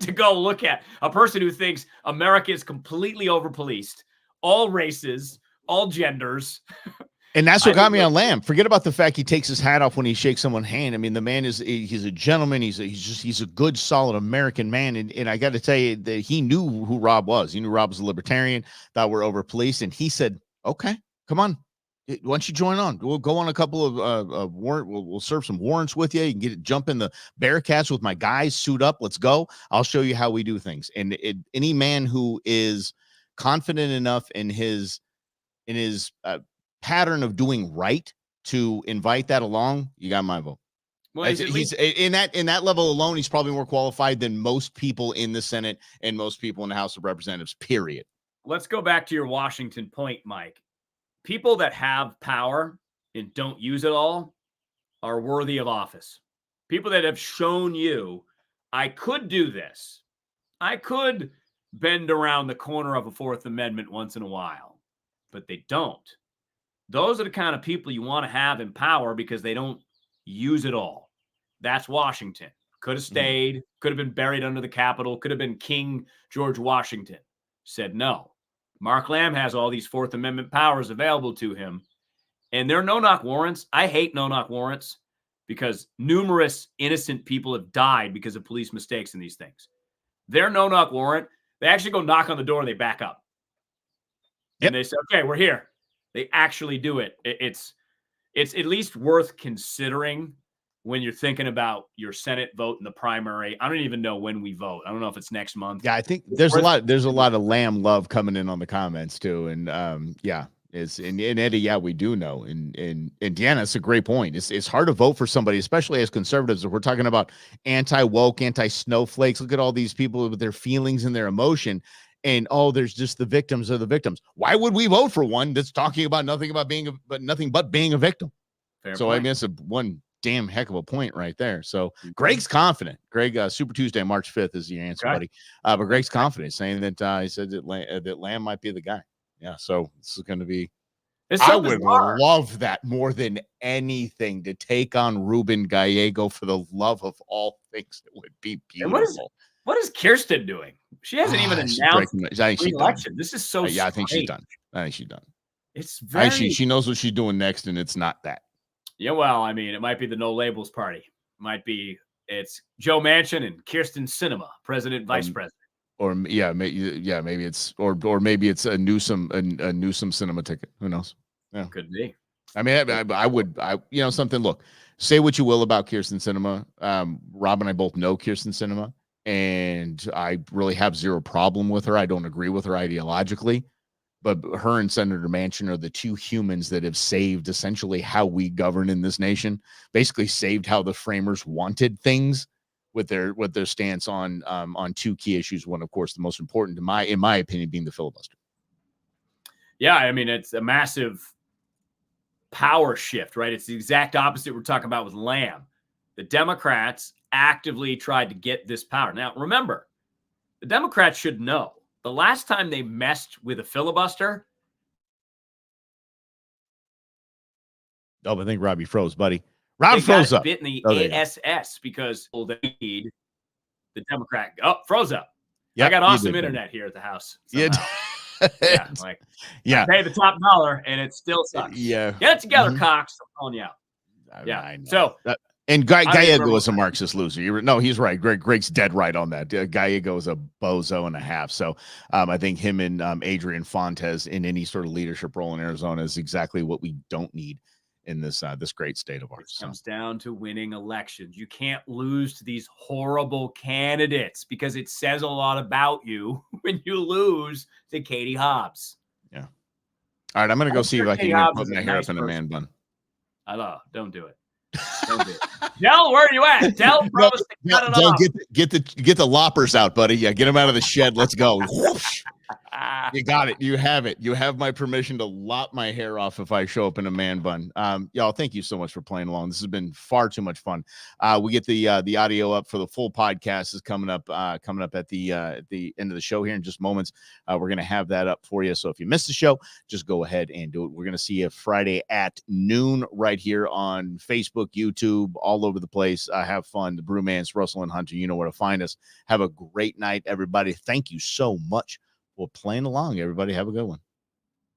to go look at a person who thinks America is completely over-policed, all races, all genders. And that's what got me on Lamb. Forget about the fact he takes his hat off when he shakes someone's hand. I mean, the man he's a gentleman. He's a good, solid American man. And I got to tell you that he knew who Rob was. He knew Rob was a libertarian, thought we're over policed. And he said, okay, come on. Why don't you join on? We'll go on a couple of warrant. We'll serve some warrants with you. You can jump in the Bearcats with my guys, suit up. Let's go. I'll show you how we do things. And any man who is confident enough in his pattern of doing right to invite that along, you got my vote. Well, he's in that level alone, he's probably more qualified than most people in the Senate and most people in the House of Representatives, period. Let's go back to your Washington point, Mike. People that have power and don't use it all are worthy of office. People that have shown you, I could do this. I could bend around the corner of a Fourth Amendment once in a while, but they don't. Those are the kind of people you want to have in power because they don't use it all. That's Washington. Could have stayed, could have been buried under the Capitol, could have been King George Washington. said no. Mark Lamb has all these Fourth Amendment powers available to him. And they're no-knock warrants. I hate no-knock warrants because numerous innocent people have died because of police mistakes in these things. Their no-knock warrant, they actually go knock on the door and they back up. And they say, okay, we're here. They actually do it. It's at least worth considering when you're thinking about your Senate vote in the primary. I don't even know when we vote. I don't know if it's next month. Yeah, I think there's a lot of Lamb love coming in on the comments too. And yeah. And Eddie, yeah, we do know. And Deanna, it's a great point. It's hard to vote for somebody, especially as conservatives. If we're talking about anti-woke, anti-snowflakes, look at all these people with their feelings and their emotion. And there's just the victims of the victims. Why would we vote for one that's talking about nothing but being a victim? Fair so point. I mean, it's one damn heck of a point right there. So Greg's confident. Greg, Super Tuesday, March 5th is your answer, buddy. But Greg's confident, saying that he said that Lamb might be the guy. Yeah, so this is going to be. I would love that more than anything, to take on Ruben Gallego. For the love of all things, it would be beautiful. What is Kirsten doing? She hasn't even announced the election. This is so. Yeah, I think she's done. It's very. She knows what she's doing next, and it's not that. Yeah, well, I mean, it might be the No Labels Party. It's Joe Manchin and Kirsten Sinema, president, vice president. Or maybe it's maybe it's a Newsom cinema ticket. Who knows? Yeah, could be. I mean, I would something. Look, say what you will about Kirsten Sinema. Rob and I both know Kirsten Sinema, and I really have zero problem with her. I don't agree with her ideologically, but her and Senator Manchin are the two humans that have saved essentially how we govern in this nation. Basically, saved how the framers wanted things. With their stance on two key issues. One, of course, the most important, in my opinion, being the filibuster. Yeah, I mean, it's a massive power shift, right? It's the exact opposite we're talking about with Lamb. The Democrats actively tried to get this power. Now, remember, the Democrats should know the last time they messed with a filibuster. Oh, I think Robbie froze, buddy. Rob froze up. Bit in the ASS because they need the Democrat. Oh, froze up. Yep, I got awesome internet here at the house. Yeah, I pay the top dollar and it still sucks. Yeah, get it together, Cox. I'm calling you out. Yeah. So and Gallego is a Marxist loser. No, he's right. Greg's dead right on that. Gallego is a bozo and a half. So I think him and Adrian Fontes in any sort of leadership role in Arizona is exactly what we don't need in this great state of ours. It comes down to winning elections. You can't lose to these horrible candidates because it says a lot about you when you lose to Katie Hobbs. Yeah. All right, I'm going to go see if I can put my hair up in a man bun. I know. Don't do it. Don't do it. Del, where are you at? Del, promise to cut it off. Get the loppers out, buddy. Yeah, get them out of the shed. Let's go. You got it. You have it. You have my permission to lop my hair off if I show up in a man bun. Y'all, thank you so much for playing along. This has been far too much fun. We get the audio up for the full podcast is coming up at the end of the show here in just moments. We're gonna have that up for you. So if you missed the show, just go ahead and do it. We're gonna see you Friday at noon right here on Facebook, YouTube, all over the place. Have fun. The Brewmance, Russell and Hunter. You know where to find us. Have a great night, everybody. Thank you so much. Well, playing along, everybody. Have a good one.